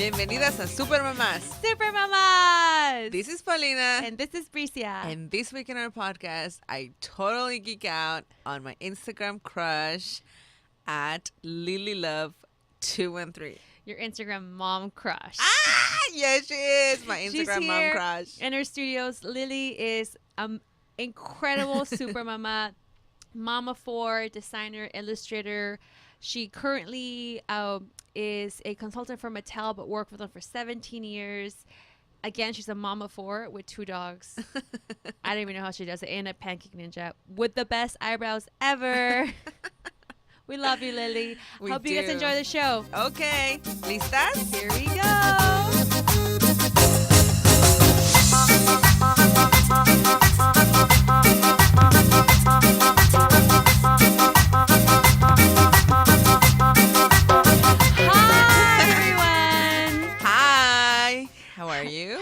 Bienvenidas a Super Mamás. Super Mamás! This is Paulina. And this is Bricia. And this week in our podcast, I totally geek out on my Instagram crush at LilyLove213. Your Instagram MomCrush. Ah, yes, she is. My She's Instagram mom here crush. in her studios. Lily is incredible super mama, mama for designer, illustrator. She currently is a consultant for Mattel, but worked with them for 17 years. Again, she's a mama four with 2 dogs. I don't even know how she does it. And a pancake ninja with the best eyebrows ever. We love you, Lily. Hope you guys enjoy the show. Okay. ¿Listas? Here we go.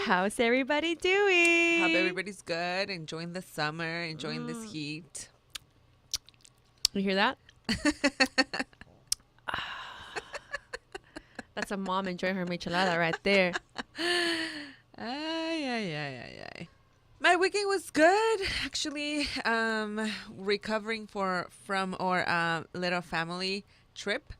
How's everybody doing? Hope everybody's good. Enjoying the summer. Enjoying this heat. You hear that? That's a mom enjoying her michelada right there. Ay. My weekend was good. Actually, recovering from our little family trip.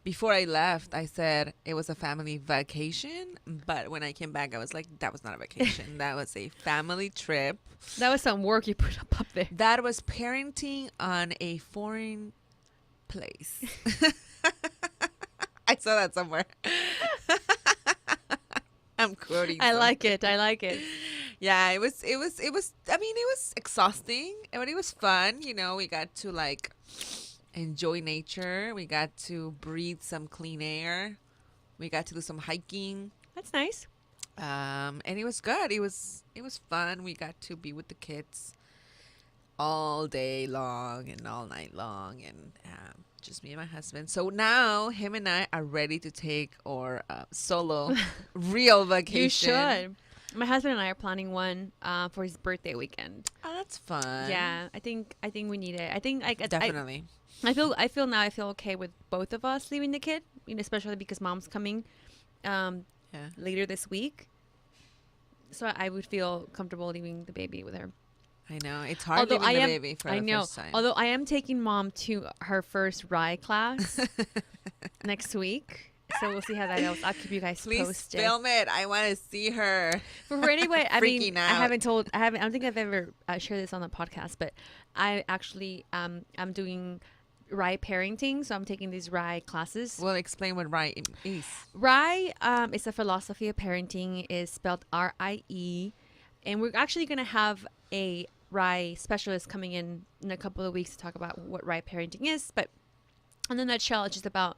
Before I left, I said it was a family vacation. But when I came back, I was like, that was not a vacation. That was a family trip. That was some work you put up there. That was parenting on a foreign place. I saw that somewhere. I'm quoting. I like it. Yeah, it was, I mean, it was exhausting, but it was fun. You know, we got to enjoy nature. We got to breathe some clean air. We got to do some hiking. That's nice. And it was good. It was fun. We got to be with the kids all day long and all night long, and just me and my husband. So now him and I are ready to take our solo real vacation. You should. My husband and I are planning one for his birthday weekend. Oh, that's fun. Yeah, I think we need it. Definitely. I feel okay with both of us leaving the kid, especially because mom's coming later this week. So I would feel comfortable leaving the baby with her. I know. It's hard leaving the baby for the first time. Although I am taking mom to her first rye class next week. So we'll see how that goes. I'll keep you guys posted. Please film it. I want to see her. For anyway, I mean, out. I don't think I've ever shared this on the podcast, but I actually I'm doing rye parenting, so I'm taking these rye classes. Well, explain what rye is. Rye is a philosophy of parenting. Is spelled RIE, and we're actually going to have a rye specialist coming in a couple of weeks to talk about what rye parenting is. But in a nutshell, it's just about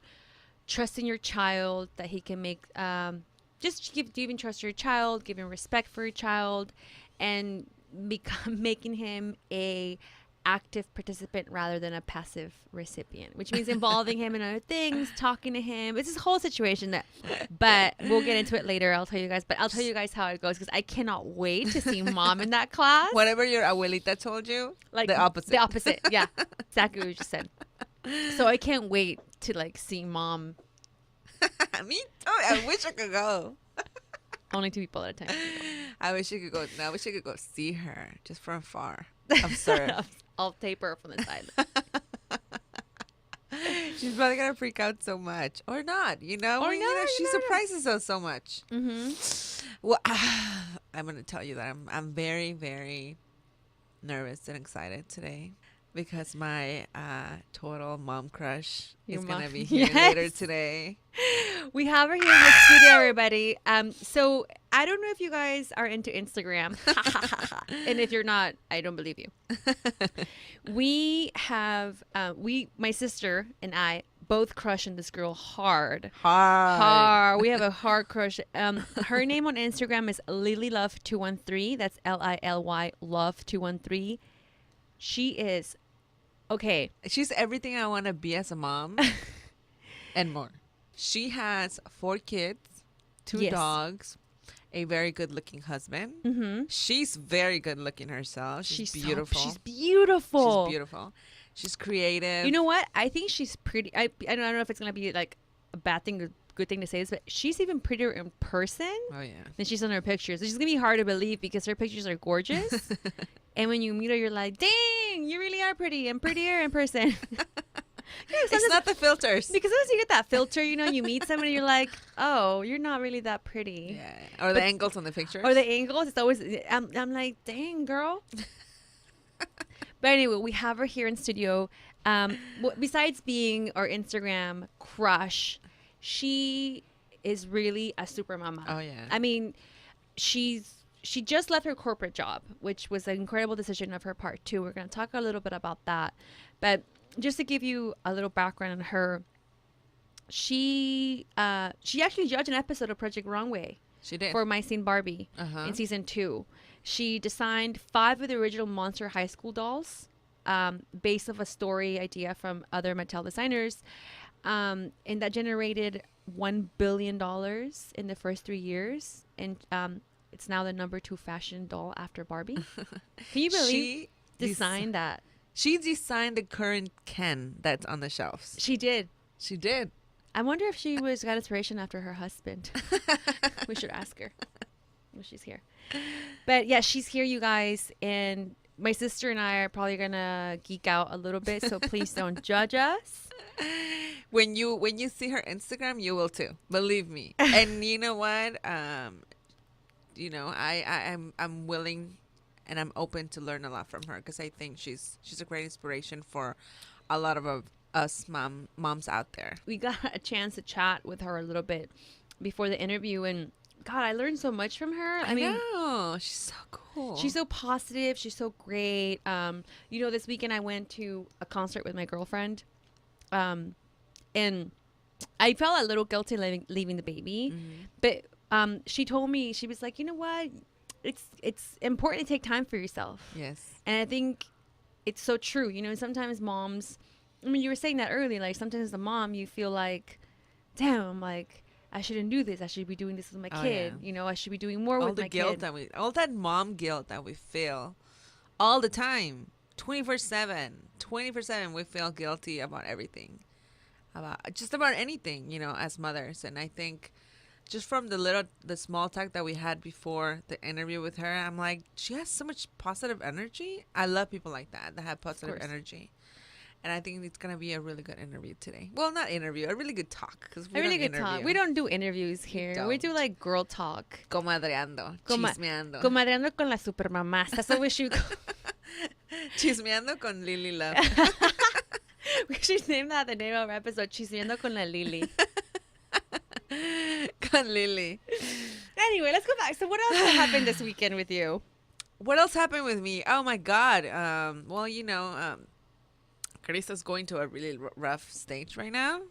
trusting your child, that he can make giving trust to your child, giving respect for your child, and making him a active participant rather than a passive recipient, which means involving him in other things, talking to him. It's this whole situation but we'll get into it later. I'll tell you guys how it goes, because I cannot wait to see mom in that class. Whatever your abuelita told you, the opposite. The opposite, yeah. Exactly what you just said. So I can't wait to see mom. Me too. I wish I could go. Only 2 people at a time. I wish you could go. No, I wish you could go see her just from afar. Observe. I'll tape her from the side. She's probably gonna freak out so much, or not. She surprises us so much. Mm-hmm. Well, I'm gonna tell you that I'm very, very nervous and excited today, because my total mom crush is going to be here later today. We have her here in the studio, everybody. So I don't know if you guys are into Instagram. And if you're not, I don't believe you. We have, my sister and I both crushing this girl hard. We have a hard crush. Her name on Instagram is LilyLove213. That's LILY Love213. She is okay. She's everything I want to be as a mom and more. She has 4 kids, 2 dogs, a very good-looking husband. Mm-hmm. She's very good-looking herself. She's beautiful. She's beautiful. She's beautiful. She's creative. You know what? I think she's pretty. I don't know if it's gonna be like a bad thing, a good thing to say this, but she's even prettier in person Oh yeah. than she's on her pictures. Which is gonna be hard to believe because her pictures are gorgeous, and when you meet her, you're like, "Dang, you really are pretty and prettier in person." It's not the filters. Because once you get that filter, you know, you meet somebody, you're like, "Oh, you're not really that pretty." Yeah. Or the angles on the pictures. Or the angles. It's always I'm like, "Dang, girl." But anyway, we have her here in studio. Besides being our Instagram crush, she is really a super mama. Oh yeah. I mean, she just left her corporate job, which was an incredible decision of her part too. We're going to talk a little bit about that. But just to give you a little background on her, she actually judged an episode of Project Wrong Way. She did. For My Scene Barbie in season 2. She designed 5 of the original Monster High School dolls, based off a story idea from other Mattel designers, and that generated $1 billion in the first 3 years, and it's now the number 2 fashion doll after Barbie. Can you believe she designed that? She designed the current Ken that's on the shelves. She did. She did. I wonder if she got inspiration after her husband. We should ask her when she's here. But yeah, she's here, you guys, and my sister and I are probably gonna geek out a little bit, so please don't judge us. When you see her Instagram, you will too. Believe me. And you know what? You know, I'm willing and I'm open to learn a lot from her because I think she's a great inspiration for a lot of us moms out there. We got a chance to chat with her a little bit before the interview, and God, I learned so much from her. I mean, know. She's so cool. She's so positive. She's so great. You know, this weekend I went to a concert with my girlfriend, and I felt a little guilty leaving the baby, but she told me, she was like, you know what? It's important to take time for yourself. Yes. And I think it's so true. You know, sometimes moms, I mean, you were saying that earlier, like sometimes as a mom, you feel like, damn, like, I shouldn't do this. I should be doing this with my kid. Yeah. You know, I should be doing more with my kid. All that mom guilt that we feel all the time, 24/7. 24/7, we feel guilty about everything, about anything, you know, as mothers. And I think just from the small talk that we had before the interview with her, I'm like, she has so much positive energy. I love people like that have positive energy. And I think it's going to be a really good interview today. Well, not interview, a really good talk. A really good talk. We don't do interviews here. We do like girl talk. Comadreando. Chismeando. Comadreando con las Super Mamás. That's what we should call. Chismeando con Lily Love. We should name that the name of our episode, Chismeando con la Lily. Con Lily. Anyway, let's go back. So what else happened this weekend with you? What else happened with me? Oh, my God. Well, you know, Carista's going to a really rough stage right now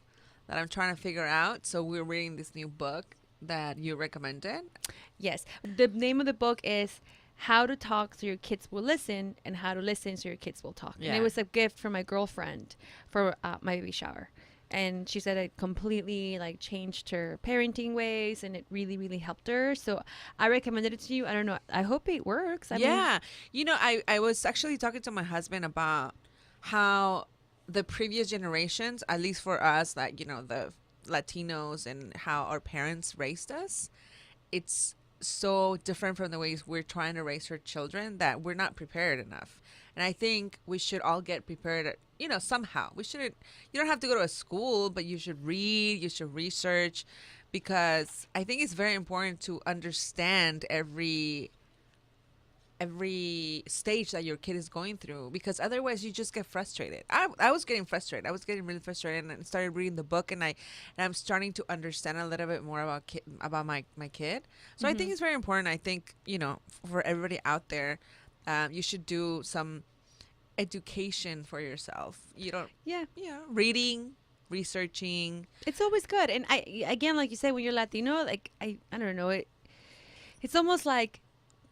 that I'm trying to figure out. So we're reading this new book that you recommended. Yes. The name of the book is How to Talk So Your Kids Will Listen and How to Listen So Your Kids Will Talk. Yeah. And it was a gift from my girlfriend for my baby shower. And she said it completely like changed her parenting ways and it really, really helped her. So I recommended it to you. I don't know. I hope it works. I mean, you know, I was actually talking to my husband about how the previous generations, at least for us, like, you know, the Latinos and how our parents raised us, it's so different from the ways we're trying to raise our children that we're not prepared enough. And I think we should all get prepared, you know, somehow. You don't have to go to a school, but you should read, you should research, because I think it's very important to understand every stage that your kid is going through, because otherwise you just get frustrated. I was getting frustrated. I was getting really frustrated, and I started reading the book, and I'm starting to understand a little bit more about my kid. So I think it's very important. I think, you know, for everybody out there, you should do some education for yourself. Reading, researching. It's always good. And again, like you say, when you're Latino, like I don't know, it's almost like,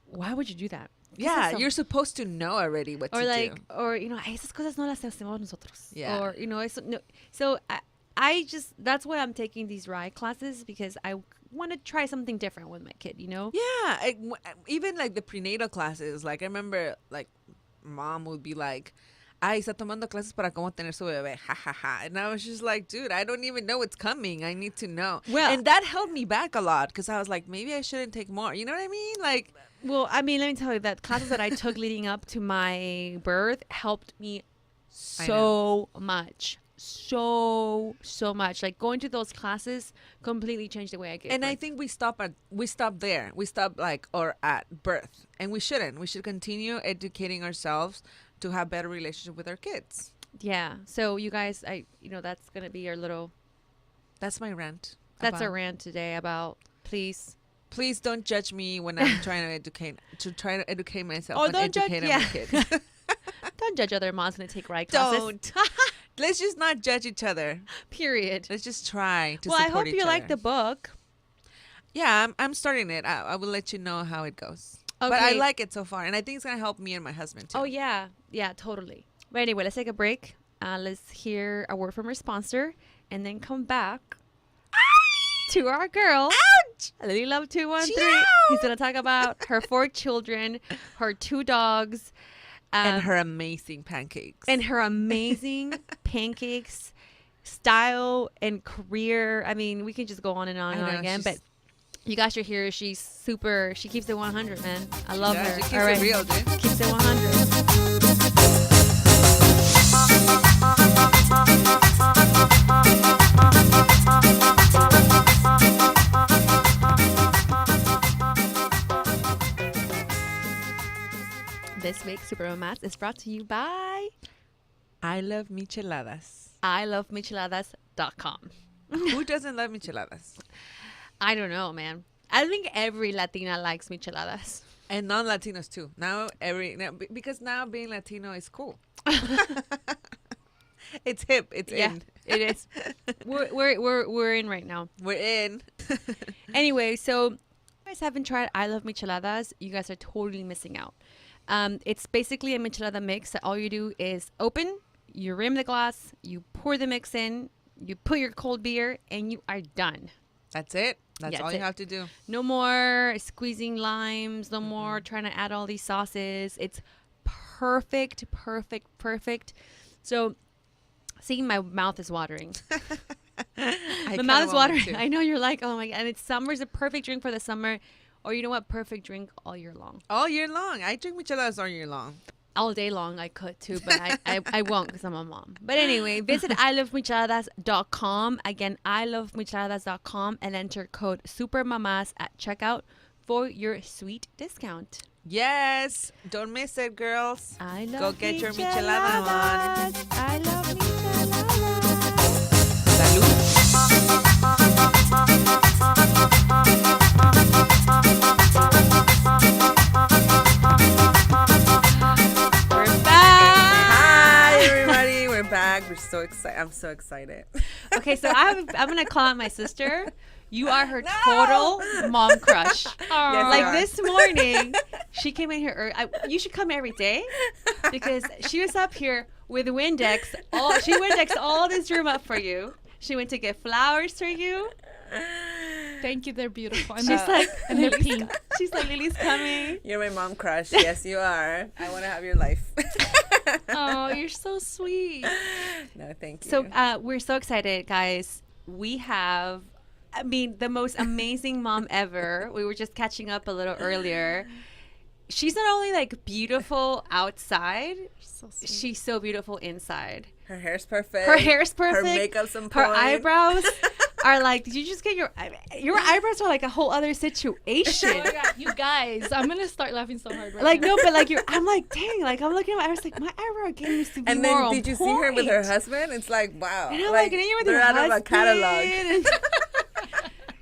why would you do that? Yeah, you're supposed to know already what to do. Or, you know, esas cosas no las hacemos nosotros. Yeah. Or, you know, so I just, that's why I'm taking these RIE classes, because I want to try something different with my kid, you know? Yeah. Even like the prenatal classes, like I remember like mom would be like, ay, está tomando clases para cómo tener su bebé. Ha, ha, ha. And I was just like, dude, I don't even know what's coming. I need to know. Well- and that held me back a lot because I was like, maybe I shouldn't take more. You know what I mean? Like, Well, I mean, let me tell you that classes that I took leading up to my birth helped me so much. So much. Like going to those classes completely changed the way I get. and I think we stop there. We stop like or at birth, and we shouldn't. We should continue educating ourselves to have better relationship with our kids. Yeah. So you guys, that's gonna be your little. That's my rant. That's about- our rant today about please. Please don't judge me when I'm trying to educate myself Oh, and don't judge- educate yeah. my kids. Don't judge other moms when they take ride classes. Don't. Let's just not judge each other. Period. Let's just try to Well, I support hope each you like other. the book. Yeah, I'm starting it. I will let you know how it goes. But I Okay. like it so far, and I think it's gonna help me and my husband too. Oh yeah, totally. But anyway, let's take a break. Let's hear a word from our sponsor, and then come back to our girl, Lily Love 213. Ciao. He's gonna talk about her 4 children, her 2 dogs, And her amazing pancakes. and her amazing pancakes, style, and career. I mean, we can just go on and on and I on know, again, she's- but. You guys should hear she keeps it 100, man. I love her. She keeps All it right. real, dude. Keeps it 100. This week's Super Mamás is brought to you by I love micheladas. ILoveMicheladas.com. Who doesn't love micheladas? I don't know, man. I think every Latina likes micheladas. And non-Latinos too. Because now being Latino is cool. It's hip. It's in. It is. We're in right now. We're in. Anyway, so if you guys haven't tried I Love Micheladas, you guys are totally missing out. It's basically a michelada mix that all you do is open, you rim the glass, you pour the mix in, you put your cold beer, and you are done. That's it. That's Yeah, all that's you it. have to do. No more squeezing limes, no more trying to add all these sauces. It's perfect. So, see, my mouth is watering. My mouth is watering. I know you're like, oh my God. And summer's a perfect drink for the summer. Or you know what? Perfect drink all year long. All year long. I drink micheladas all year long. All day long I could too, but I won't because I'm a mom. But anyway, visit ilovemicheladas.com. Again, ilovemicheladas.com and enter code SUPERMAMAS at checkout for your sweet discount. Yes. Don't miss it, girls. I love Go get your michelada on. I love micheladas. Salud. We're back. Hi, everybody. We're back. We're so excited. I'm so excited. Okay, so I'm gonna call out my sister. You are her total mom crush. Yes, you Like are. this morning, she came in here. You should come every day because she was up here with Windex. She Windexed all this room up for you. She went to get flowers for you. Thank you, they're beautiful. And She's like, and they're pink. she's like, Lily's coming. You're my mom crush. Yes, you are. I want to have your life. Oh, you're so sweet. No, thank you. So we're so excited, guys. We have, the most amazing mom ever. We were just catching up a little earlier. She's not only like beautiful outside, So sweet. she's so beautiful inside. her hair's perfect. Her hair's perfect. Her makeup's on Her point. eyebrows are like, did you just get your eyebrows are like a whole other situation. Oh my God, you guys, I'm gonna start laughing so hard right Like now. no, but like I'm like, dang, like I'm looking at my, I was like, my eyebrow game used to be And more then on did you see her with her point. husband? It's like, wow. And I'm like, like, and then you're with they're your out of a catalog. husband, and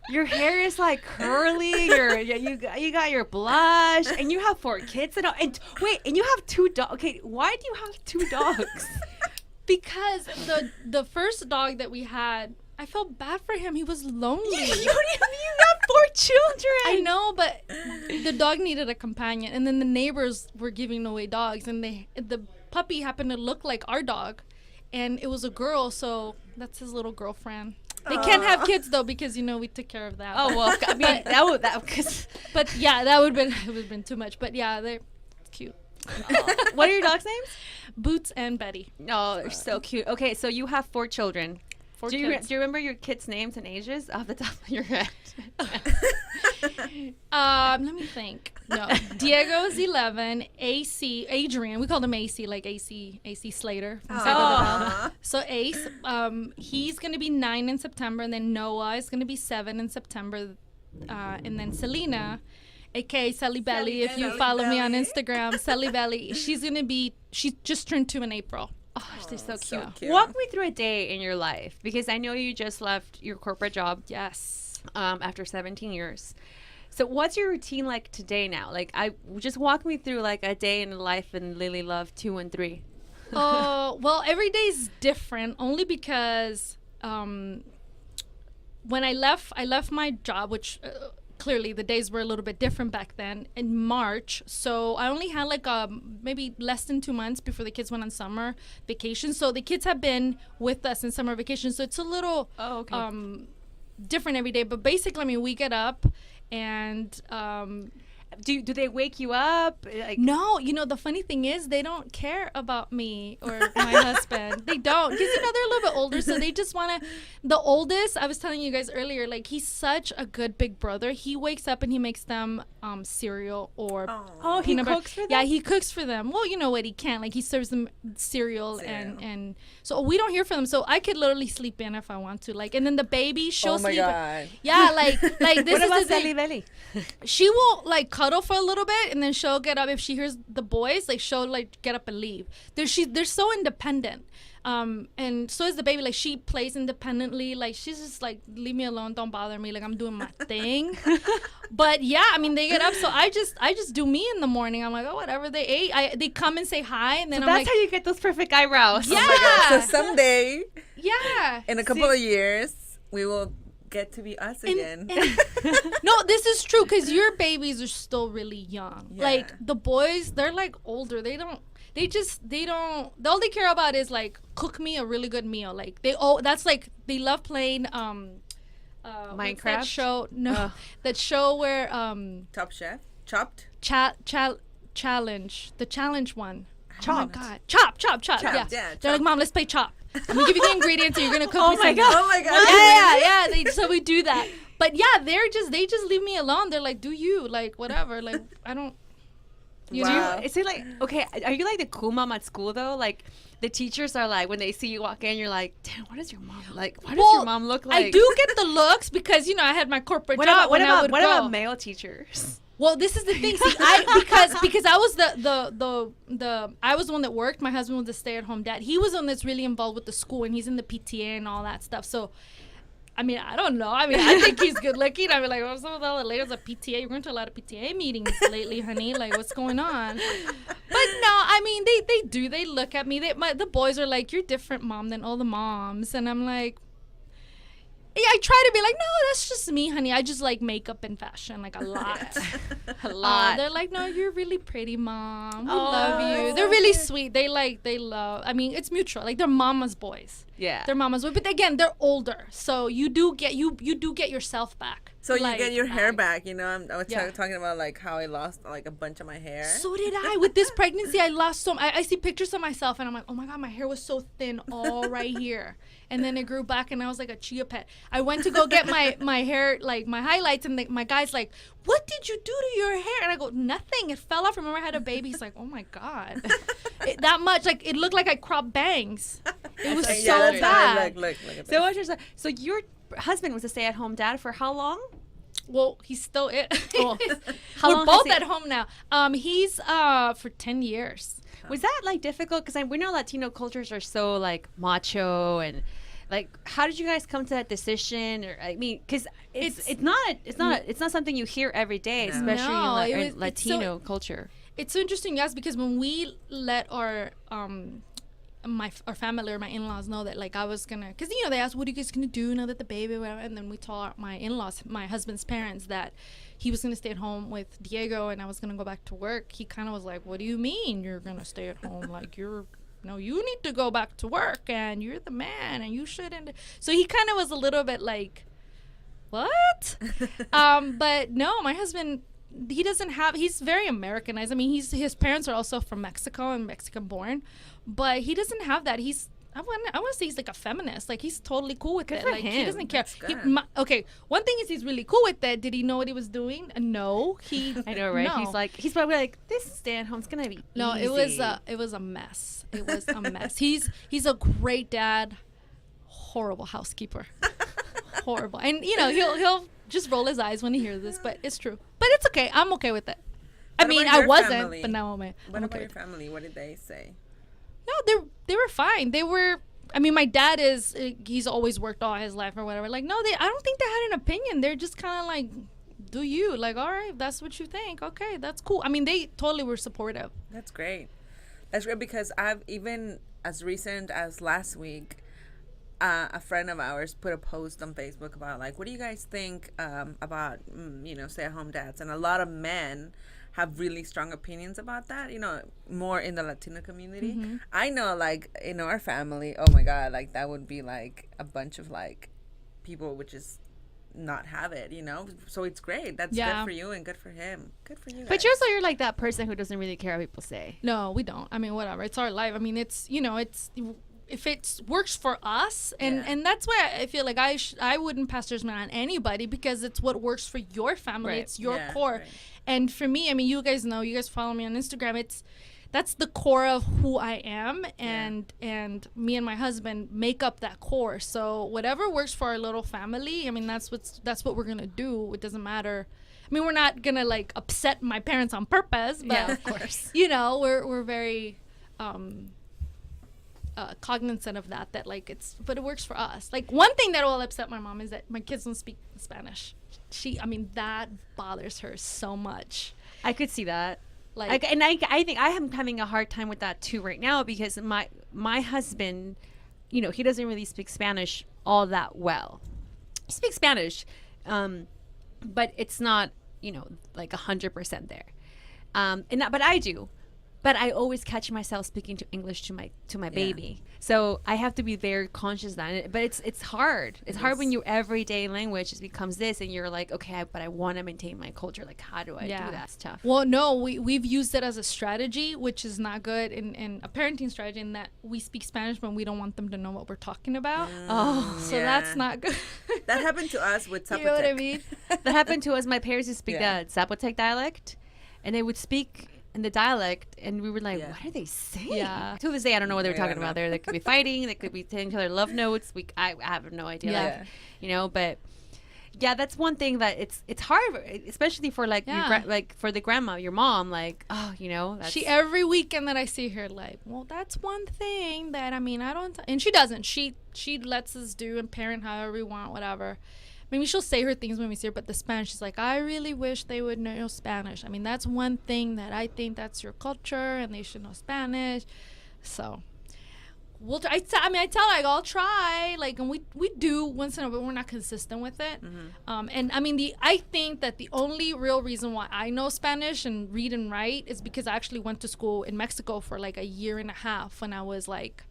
your hair is like curly. You got your blush, and you have 4 kids. And wait, and you have 2 dogs. Okay, why do you have 2 dogs? Because the first dog that we had, I felt bad for him. He was lonely. you got 4 children. I know, but the dog needed a companion, and then the neighbors were giving away dogs, and the puppy happened to look like our dog, and it was a girl, so that's his little girlfriend. They can't have kids though because we took care of that. Oh well, I mean that cause but yeah, that would have been too much. But yeah, they're cute. What are your dogs' names? Boots and Betty. Oh, they're so cute. Okay, so you have 4 children. Do you Kids. remember your kids' names and ages off the top of your head? Let me think. No, Diego's 11. Adrian. We called him AC, like AC Slater. From Saved by the Bell. So Ace, he's gonna be 9 in September, and then Noah is gonna be 7 in September, and then Selena, aka Sally Belly. If you follow me on Instagram, Sally Belly. She just turned 2 in April. Oh, they're so cute. so cute. Walk me through a day in your life, because I know you just left your corporate job. Yes. After 17 years. So what's your routine like today now? Like, just walk me through like a day in the life in Lily Love 2 and 3. Well, every day's different only because when I left my job, which clearly the days were a little bit different back then, in March. So I only had like maybe less than 2 months before the kids went on summer vacation. So the kids have been with us in summer vacation. So it's a little different every day. But basically, I mean, we get up and do they wake you up? Like, no, the funny thing is they don't care about me or my husband. They don't, because they're a little bit older, so they just want to. The oldest, I was telling you guys earlier, like, he's such a good big brother. He wakes up and he makes them cereal or he cooks for them? Yeah, he cooks for them. Well, you know what, he can, like, he serves them cereal. And so we don't hear from them, so I could literally sleep in if I want to, like. And then the baby, she'll sleep. God. Yeah, like this what is about the thing. Sally Belly? She will like cuddle for a little bit, and then she'll get up. If she hears the boys, like, she'll like get up and leave. They're so independent, and so is the baby. Like, she plays independently. Like, she's just like, leave me alone, don't bother me, like, I'm doing my thing. But yeah, I mean, they get up, so I just do me in the morning. I'm like, oh, whatever they ate, they come and say hi, and then So I'm that's like, how you get those perfect eyebrows. yeah, Oh my God. So someday, yeah, in a couple of years, we will get to be us again. No, this is true, because your babies are still really young. Yeah. Like, the boys, they're like older. They all they care about is like, cook me a really good meal. Like, that's like, they love playing what's that Minecraft show? No, that show where Top Chef, Chopped. challenge, the challenge one. Chopped. Oh my God, chop. Chopped, Yeah, yeah, they're like, Mom, let's play chop. I'm gonna give you the ingredients, and you're gonna cook me something. Oh my God. Yeah. So we do that. But yeah, they just leave me alone. They're like, do you, like, whatever. Like, I don't. Wow. Is it like, okay, are you like the cool mom at school though? Like, the teachers are like, when they see you walk in, you're like, damn, what does your mom like? What does your mom look like? I do get the looks because I had my corporate job. What I would about go. male teachers? Well, this is the thing. See, because I was I was the one that worked. My husband was the stay-at-home dad. He was the one that's really involved with the school, and he's in the PTA and all that stuff. So, I mean, I don't know. I mean, I think he's good looking. I mean, like, what's up with all the ladies at PTA? You're going to a lot of PTA meetings lately, honey. Like, what's going on? But no, I mean, they do. They look at me. The boys are like, you're different, Mom, than all the moms. And I'm like, yeah, I try to be like, no, that's just me, honey. I just like makeup and fashion, like, a lot. A lot. They're like, no, you're really pretty, Mom. We love you. They're really sweet. They love. I mean, it's mutual. Like, they're mama's boys. Yeah. They're mama's boys. But again, they're older, so you do get yourself back. So like, you get your hair back, I was Yeah. talking about like how I lost like a bunch of my hair. So did I. With this pregnancy, I lost I see pictures of myself, and I'm like, oh my God, my hair was so thin all right here. And then it grew back, and I was like a chia pet. I went to go get my hair, like my highlights, and my guy's like, what did you do to your hair? And I go, nothing. It fell off. Remember, I had a baby. He's like, oh my God. That much. Like, it looked like I cropped bangs. It was so that's bad. Look at So this. so your husband was a stay-at-home dad for how long? Well, he's still it. How We're long both has at home now. He's for 10 years. Was that like difficult? Because we know Latino cultures are so like macho, and like, how did you guys come to that decision? Or I mean, because it's not something you hear every day, No. especially No, in it's Latino culture. It's so interesting, yes, because when we let our family or my in-laws know that, like, I was gonna, because they asked, what are you guys gonna do now that the baby, whatever, and then we told my in-laws, my husband's parents, that he was gonna stay at home with Diego and I was gonna go back to work. He kind of was like, what do you mean you're gonna stay at home? Like, you need to go back to work, and you're the man, and you shouldn't. So he kind of was a little bit like, what? But no, my husband, he doesn't have, he's very Americanized. I mean, his parents are also from Mexico and Mexican born, but he doesn't have that. I want to say he's like a feminist. Like, he's totally cool with it. Like, he doesn't care. Okay, one thing is he's really cool with it. Did he know what he was doing? No. I know, right? No. He's probably like, this stay-at-home's gonna be no. easy. It was a mess. It was a mess. He's a great dad, horrible housekeeper, horrible. And he'll just roll his eyes when he hears this, but it's true. But it's okay. I'm okay with it. I mean, I wasn't, family? But now I'm okay. What about your family? What did they say? No, they were fine. They were. I mean, my dad he's always worked all his life or whatever. Like, no, I don't think they had an opinion. They're just kind of like, do you? Like, all right, if that's what you think. Okay, that's cool. I mean, they totally were supportive. That's great. That's great because I've even as recent as last week, a friend of ours put a post on Facebook about like, what do you guys think about stay-at-home dads? And a lot of men have really strong opinions about that, more in the Latino community. Mm-hmm. I know, like, in our family, oh my God, like, that would be, like, a bunch of, like, people would just not have it, So it's great. That's good for you and good for him. Good for you guys. But you're like that person who doesn't really care what people say. No, we don't. I mean, whatever. It's our life. I mean, it's, if it works for us, and that's why I feel like I wouldn't pass judgment on anybody because it's what works for your family. Right. It's your core. Right. And for me, I mean, you guys follow me on Instagram. That's the core of who I am, and me and my husband make up that core. So whatever works for our little family, I mean, that's what we're gonna do. It doesn't matter. I mean, we're not gonna like upset my parents on purpose, but of course, we're very cognizant of that but it works for us. Like, one thing that will upset my mom is that my kids don't speak Spanish. That bothers her so much. I could see that. I think I am having a hard time with that too right now because my husband, he doesn't really speak Spanish all that well. He speaks Spanish, but it's not, like 100% there. But I do. But I always catch myself speaking to English to my baby. So I have to be very conscious of that. But it's hard. It's hard when your everyday language just becomes this and you're like, okay, but I want to maintain my culture. Like, how do I do that? It's tough. Well, no, we've used it as a strategy, which is not good, in a parenting strategy, in that we speak Spanish when we don't want them to know what we're talking about. So that's not good. That happened to us with Zapotec. You know what I mean? That happened to us. My parents used to speak the Zapotec dialect, and they would speak in the dialect, and we were like, what are they saying? Yeah. To this day, I don't know what they were talking about there. They could be fighting. They could be telling each other love notes. I have no idea. But that's one thing that it's hard, especially for like for the grandma, your mom. Like, that's she every weekend that I see her, like, well, that's one thing that I mean I don't. And she doesn't. She lets us do and parent however we want, whatever. Maybe she'll say her things when we see her, but the Spanish, she's like, I really wish they would know Spanish. I mean, that's one thing that I think that's your culture, and they should know Spanish. So, I tell her, like, I'll try. Like, and we do once in a while, but we're not consistent with it. Mm-hmm. And I mean, I think that the only real reason why I know Spanish and read and write is because I actually went to school in Mexico for like a year and a half when I was like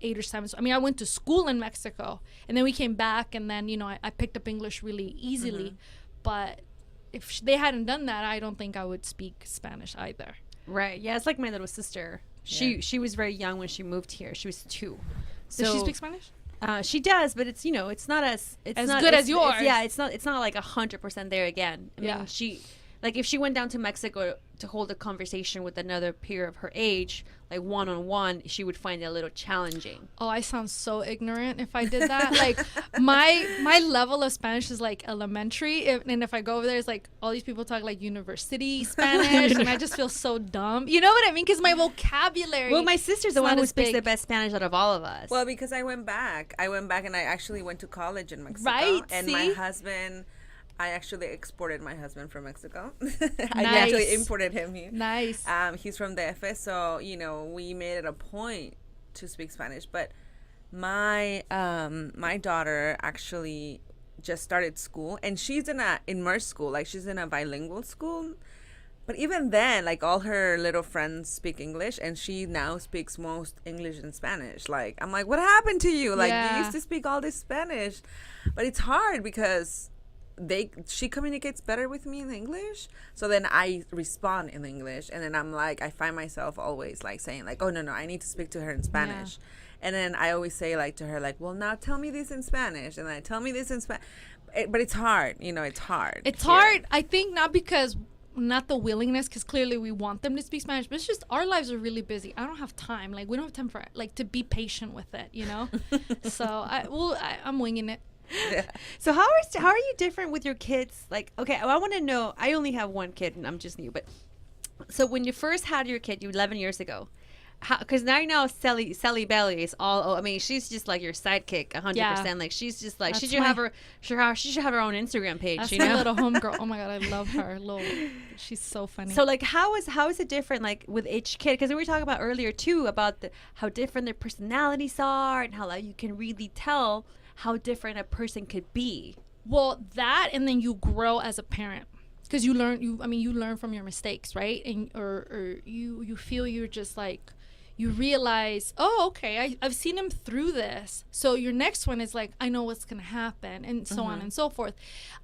8 or 7. So, I mean, I went to school in Mexico, and then we came back, and then I picked up English really easily. Mm-hmm. But if they hadn't done that, I don't think I would speak Spanish either. Right. Yeah, it's like my little sister. She was very young when she moved here. She was 2. Does she speak Spanish? She does, but it's it's not as good as yours. It's not like 100% there again. I mean, she, like, if she went down to Mexico to hold a conversation with another peer of her age, like one-on-one, she would find it a little challenging. Oh, I sound so ignorant if I did that. Like, my level of Spanish is like elementary, and if I go over there, it's like all these people talk like university Spanish, and I just feel so dumb. You know what I mean? Because my vocabulary. Well, my sister's the one who speaks the best Spanish out of all of us. Well, because I went back and I actually went to college in Mexico. Right. And my husband, I actually exported my husband from Mexico. I actually imported him here. Nice. He's from the DF, so we made it a point to speak Spanish. But my daughter actually just started school, and she's in a immersed school, like she's in a bilingual school. But even then, like, all her little friends speak English, and she now speaks most English and Spanish. Like, I'm like, what happened to you? Like, you used to speak all this Spanish. But it's hard because she communicates better with me in English, so then I respond in English, and then I'm like, I find myself always like saying like, oh no, I need to speak to her in Spanish. And then I always say like to her like, well, now tell me this in Spanish, and then tell me this in Spanish. But it's hard, it's hard. It's hard, I think, not the willingness, because clearly we want them to speak Spanish, but it's just our lives are really busy. I don't have time. Like, we don't have time for like to be patient with it, So I'm winging it. Yeah. So how are you different with your kids? Like, okay, I want to know. I only have one kid, and I'm just new. But so when you first had your kid, 11 years ago, because now Sally Belly is all. I mean, she's just like your sidekick, 100%. Like, she's just like she should have her own Instagram page. That's my little homegirl. Oh my god, I love her. She's so funny. So like, how is it different like with each kid? Because we were talking about earlier too about how different their personalities are, and how like you can really tell how different a person could be. Well, that, and then you grow as a parent, because you learn from your mistakes, right? And or you feel you're just like, you realize, oh, okay, I've seen him through this. So your next one is like, I know what's going to happen, and so on and so forth.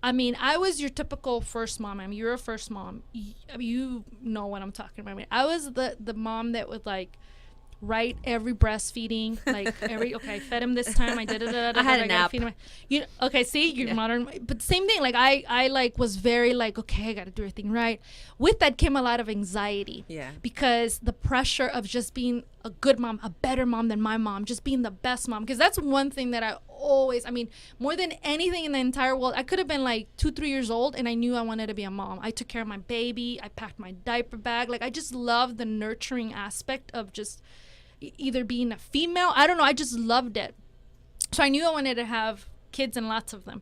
I mean, I was your typical first mom. I mean, you're a first mom. You know what I'm talking about. I mean, I was the mom that would like write every breastfeeding, like okay, I fed him this time, I did it. I had a nap. Okay, see, you're modern, but same thing. Like I like was very like, okay, I got to do everything right. With that came a lot of anxiety. Yeah. Because the pressure of just being a good mom, a better mom than my mom, just being the best mom. Because that's one thing that I always, more than anything in the entire world, I could have been like 2-3 years old and I knew I wanted to be a mom. I took care of my baby. I packed my diaper bag. Like, I just love the nurturing aspect of just either being a female. I don't know. I just loved it. So I knew I wanted to have kids, and lots of them.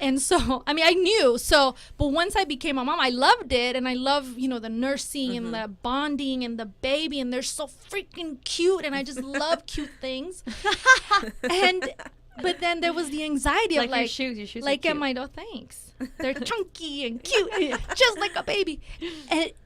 And so, I knew. So, but once I became a mom, I loved it. And I love, the nursing and the bonding and the baby. And they're so freaking cute. And I just love cute things. But then there was the anxiety of like your shoes like, am I? Oh, thanks. They're chunky and cute, just like a baby.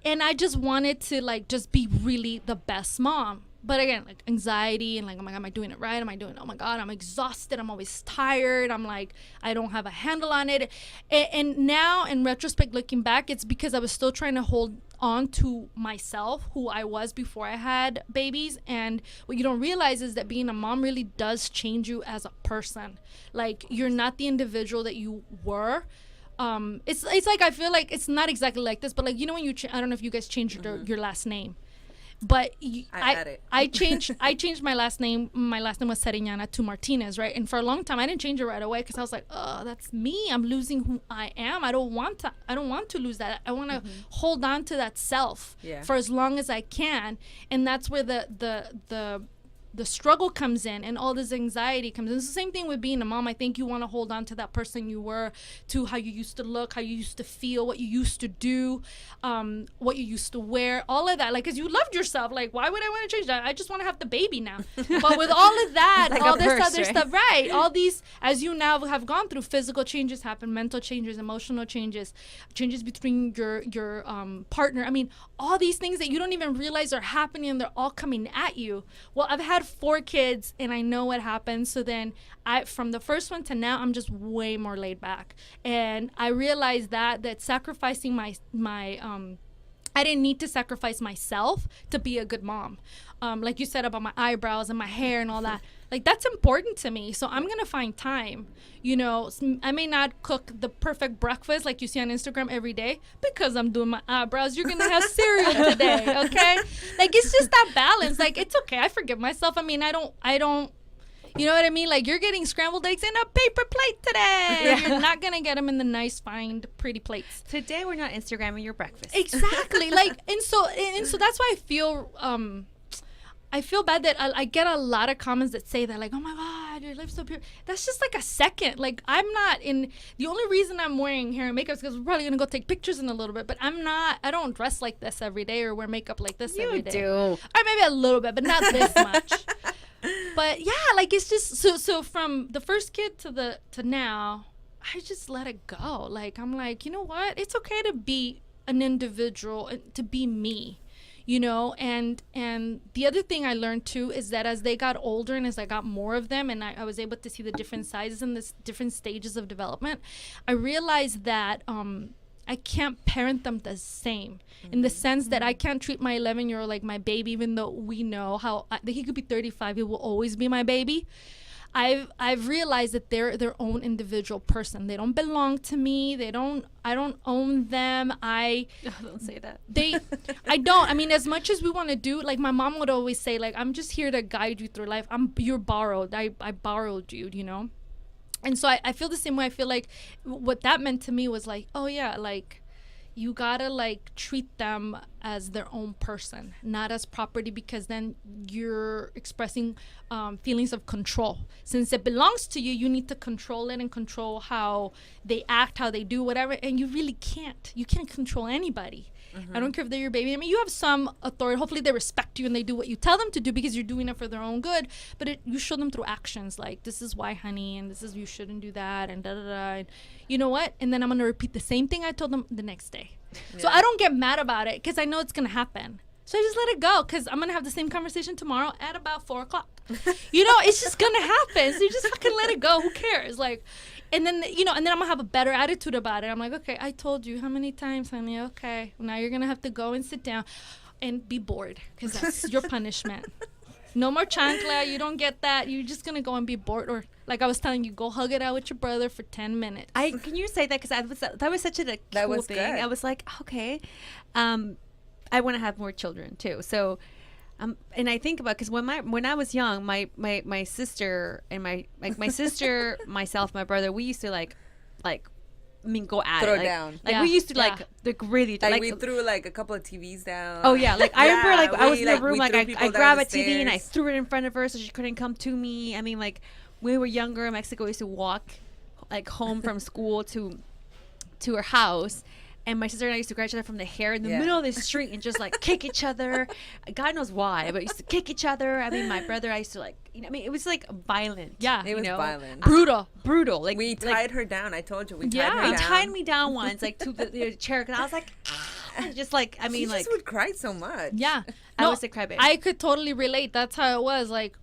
And I just wanted to like just be really the best mom. But again, like anxiety and like, oh my God, am I doing it right? Oh my God, I'm exhausted. I'm always tired. I'm like, I don't have a handle on it. And now in retrospect, looking back, it's because I was still trying to hold on to myself, who I was before I had babies. And what you don't realize is that being a mom really does change you as a person. Like, you're not the individual that you were. It's like, I feel like it's not exactly like this, but like, when you, I don't know if you guys changed your last name. But I changed my last name. My last name was Seriñana to Martinez, right? And for a long time, I didn't change it right away because I was like, oh, that's me. I'm losing who I am. I don't want to lose that. I want to hold on to that self for as long as I can. And that's where the struggle comes in, and all this anxiety comes in. It's the same thing with being a mom. I think you want to hold on to that person you were, to how you used to look, how you used to feel, what you used to do, what you used to wear, all of that. Like, because you loved yourself. Like, why would I want to change that? I just want to have the baby now. But with all of that, like all this other stuff, right? All these, as you now have gone through, physical changes happen, mental changes, emotional changes between your partner. All these things that you don't even realize are happening, and they're all coming at you. Well, I've had 4 kids, and I know what happens. So then from the first one to now, I'm just way more laid back. And I realized that sacrificing my I didn't need to sacrifice myself to be a good mom. Like you said about my eyebrows and my hair and all that. Like, that's important to me. So I'm going to find time. I may not cook the perfect breakfast like you see on Instagram every day because I'm doing my eyebrows. You're going to have cereal today, okay? Like, it's just that balance. Like, it's okay. I forgive myself. I don't, you know what I memean? Like, you're getting scrambled eggs in a paper plate today. Yeah. You're not going to get them in the nice, fine, pretty plates. Today, we're not Instagramming your breakfast. Exactly. Like, and so that's why I feel bad that I get a lot of comments that say that, like, oh my God, your lip's so pure. That's just like a second. Like, I'm not the only reason I'm wearing hair and makeup is because we're probably going to go take pictures in a little bit, but I don't dress like this every day or wear makeup like this every day. You do. Or maybe a little bit, but not this much. But yeah, like, it's just, so from the first kid to now, I just let it go. Like, I'm like, you know what? It's okay to be an individual and to be me. you know. And the other thing I learned too is that as they got older and as I got more of them, and I was able to see the different sizes and the different stages of development, I realized that I can't parent them the same, in the sense that I can't treat my 11-year-old like my baby, even though we know how that he could be 35, he will always be my baby. I've realized that they're their own individual person. They don't belong to me. I don't own them. Don't say that. I don't. I mean, as much as we want to do, like my mom would always say, like, I'm just here to guide you through life. You're borrowed. I borrowed you, you know? And so I feel the same way. I feel like what that meant to me was like, oh yeah, like, you gotta like treat them as their own person, not as property, because then you're expressing feelings of control. Since it belongs to you, you need to control it and control how they act, how they do whatever, and you really can't. You can't control anybody. I don't care if they're your baby. I mean, you have some authority. Hopefully they respect you and they do what you tell them to do because you're doing it for their own good. But you show them through actions, like, this is why, honey, and this is, you shouldn't do that, and da-da-da. And you know what? And then I'm going to repeat the same thing I told them the next day. Yeah. So I don't get mad about it because I know it's going to happen. So I just let it go, because I'm going to have the same conversation tomorrow at about 4 o'clock. You know, it's just going to happen. So you just fucking let it go. Who cares? Like, and then, you know, and then I'm going to have a better attitude about it. I'm like, okay, I told you how many times, honey? Okay, now you're going to have to go and sit down and be bored, because that's your punishment. No more chancla. You don't get that. You're just going to go and be bored. Or like I was telling you, go hug it out with your brother for 10 minutes. Can you say that? Because that was such a cool thing. Good. I was like, okay, I want to have more children too. So, and I think about, because when I was young, my sister and my sister, myself, my brother, we used to like I mean, go at throw it. Like, down. Like, we used to, like really... Like, we threw, like, a couple of TVs down. Oh, yeah. Like, I remember, like, I was in the room, like, I grabbed a TV stairs. and I threw it in front of her so she couldn't come to me. I mean, like, when we were younger in Mexico, we used to walk, like, home from school to her house. And my sister and I used to grab each other from the hair in the middle of the street and just, like, kick each other. God knows why, but we used to kick each other. I mean, my brother, I used to, like, you know, I mean, it was, like, violent. Yeah. It was violent. Brutal. Like, we tied her down. I told you. We tied her down. He tied me down once, like, to the chair. Because I was like, just, like, I mean, she like. She would cry so much. Yeah. I was a crybaby. I could totally relate. That's how it was. Like,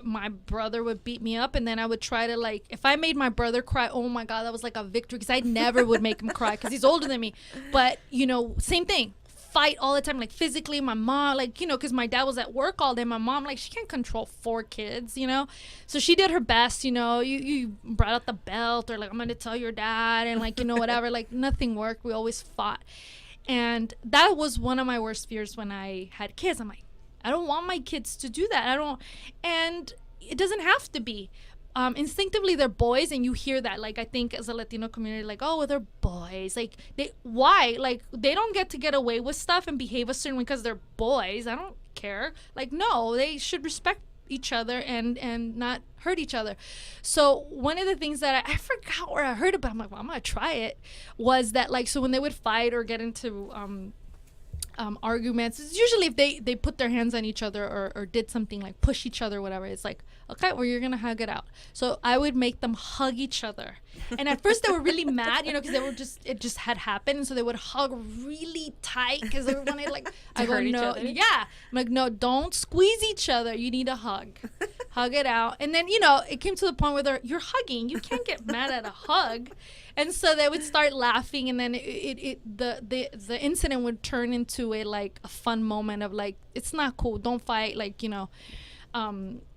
my brother would beat me up, and then I would try to, like, if I made my brother cry, oh my God, that was like a victory, because I never would make him cry because he's older than me. But, you know, same thing. Fight all the time, like physically. My mom, like, you know, because my dad was at work all day. My mom, like, she can't control 4 kids, you know. So she did her best, you know. You brought out the belt, or like, I'm going to tell your dad, and like, you know, whatever. Like, nothing worked. We always fought. And that was one of my worst fears when I had kids. I'm like, I don't want my kids to do that. And it doesn't have to be. Instinctively, they're boys, and you hear that. Like, I think as a Latino community, like, oh, well, they're boys. Like, why? Like, they don't get away with stuff and behave a certain way because they're boys. I don't care. Like, no, they should respect each other and not hurt each other. So one of the things that I forgot where I heard about, I'm like, well, I'm gonna try it, was that, like, so when they would fight or get into arguments, it's usually if they put their hands on each other or did something like push each other or whatever, it's like, okay, well, you're gonna hug it out. So I would make them hug each other, and at first they were really mad, you know, because it just had happened, and so they would hug really tight because they wanted, like, I go, no, yeah, I'm like, no, don't squeeze each other, you need a hug. Hug it out. And then, you know, it came to the point where you're hugging, you can't get mad at a hug. And so they would start laughing, and then the incident would turn into a fun moment of, like, it's not cool, don't fight, like, you know,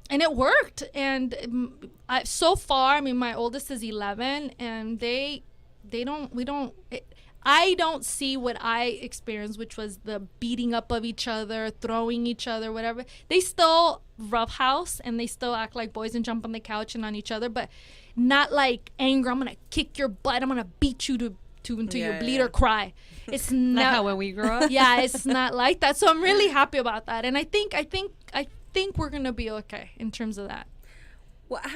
and it worked. And so far, I mean, my oldest is 11, and I don't see what I experienced, which was the beating up of each other, throwing each other, whatever. They still roughhouse, and they still act like boys and jump on the couch and on each other, but not like anger. I'm gonna kick your butt. I'm gonna beat you until you bleed or cry. It's not like how when we grew up. Yeah, it's not like that. So I'm really happy about that, and I think we're gonna be okay in terms of that. Well, I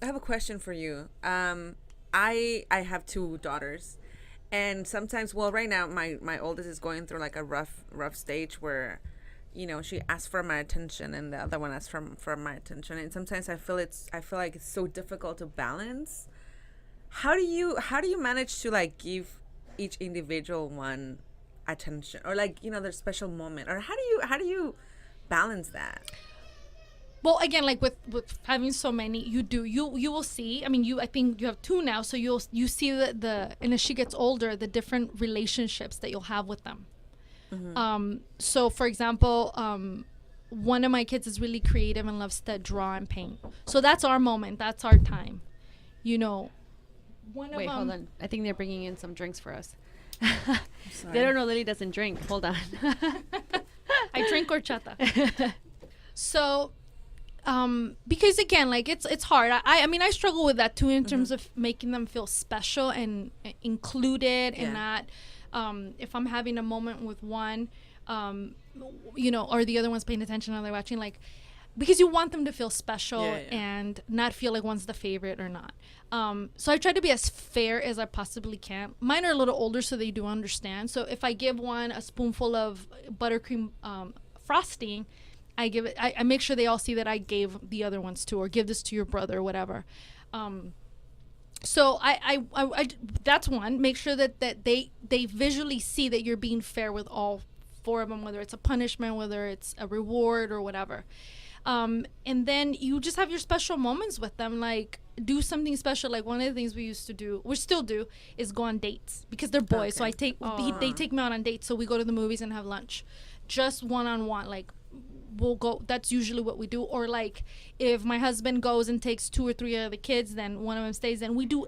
have a question for you. I have 2 daughters, and sometimes, well, right now my oldest is going through like a rough stage where, you know, she asks for my attention and the other one asks for my attention, and sometimes I feel like it's so difficult to balance. How do you manage to, like, give each individual one attention, or like, you know, their special moment, or how do you balance that? Well, again, like with having so many, you will see. I mean, I think you have 2 now, so you see and as she gets older, the different relationships that you'll have with them. So for example, one of my kids is really creative and loves to draw and paint. So that's our moment. That's our time. You know, Wait, hold on. I think they're bringing in some drinks for us. Sorry. They don't know Lily doesn't drink. Hold on. I drink horchata. So, because again, like it's hard. I mean, I struggle with that too in terms of making them feel special and included, and not, if I'm having a moment with one, you know, or the other one's paying attention and they're watching, like, because you want them to feel special and not feel like one's the favorite or not. So I try to be as fair as I possibly can. Mine are a little older, so they do understand. So if I give one a spoonful of buttercream frosting, I make sure they all see that I gave the other ones too, or give this to your brother or whatever. So I that's one. Make sure that they visually see that you're being fair with all 4 of them, whether it's a punishment, whether it's a reward or whatever. And then you just have your special moments with them, like do something special. Like one of the things we used to do, we still do, is go on dates, because they're boys. So they take me out on dates. So we go to the movies and have lunch, just one-on-one. Like we'll go, that's usually what we do. Or like if my husband goes and takes 2 or 3 of the kids, then one of them stays, and we do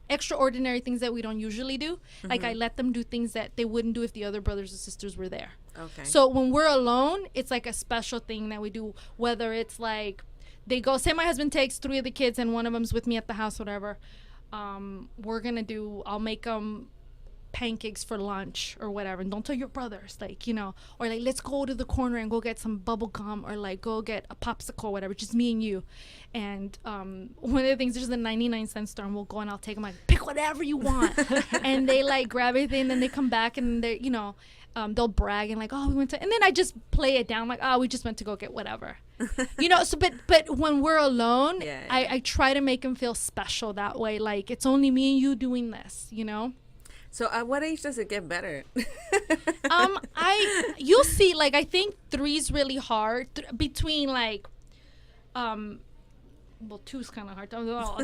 extraordinary things that we don't usually do. Like I let them do things that they wouldn't do if the other brothers and sisters were there. Okay. So when we're alone, it's like a special thing that we do, whether it's like they go, say my husband takes 3 of the kids and one of them's with me at the house, whatever. I'll make them pancakes for lunch or whatever, and don't tell your brothers, like, you know, or like let's go to the corner and go get some bubble gum, or like go get a popsicle, whatever, just me and you. And one of the things, there's the 99-cent store, and we'll go and I'll take them, like, pick whatever you want. And they like grab everything, and then they come back and they, you know, they'll brag and like, oh, we went to, and then I just play it down like, oh, we just went to go get whatever. You know, so but when we're alone, I try to make them feel special that way, like it's only me and you doing this, you know. So at what age does it get better? You'll see, like, I think 3's really hard. Between like, well, 2's kind of hard.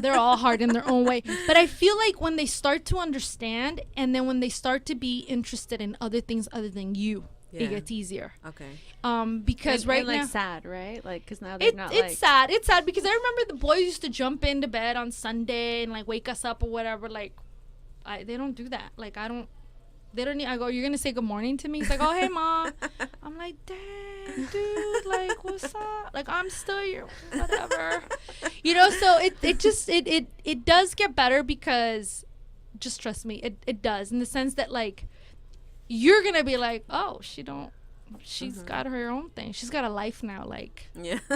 They're all hard in their own way. But I feel like when they start to understand, and then when they start to be interested in other things other than you, it gets easier. Okay. Because right like now, sad, right? Like, because now they're not. It's sad. It's sad because I remember the boys used to jump into bed on Sunday and like wake us up or whatever. Like, they don't do that. Like, they don't need, I go, you're going to say good morning to me? He's like, oh, hey, Mom. I'm like, dang, dude, like, what's up? Like, I'm still your, whatever. You know, so it does get better, because, just trust me, it does, in the sense that, like, you're going to be like, oh, she's got her own thing. She's got a life now, like,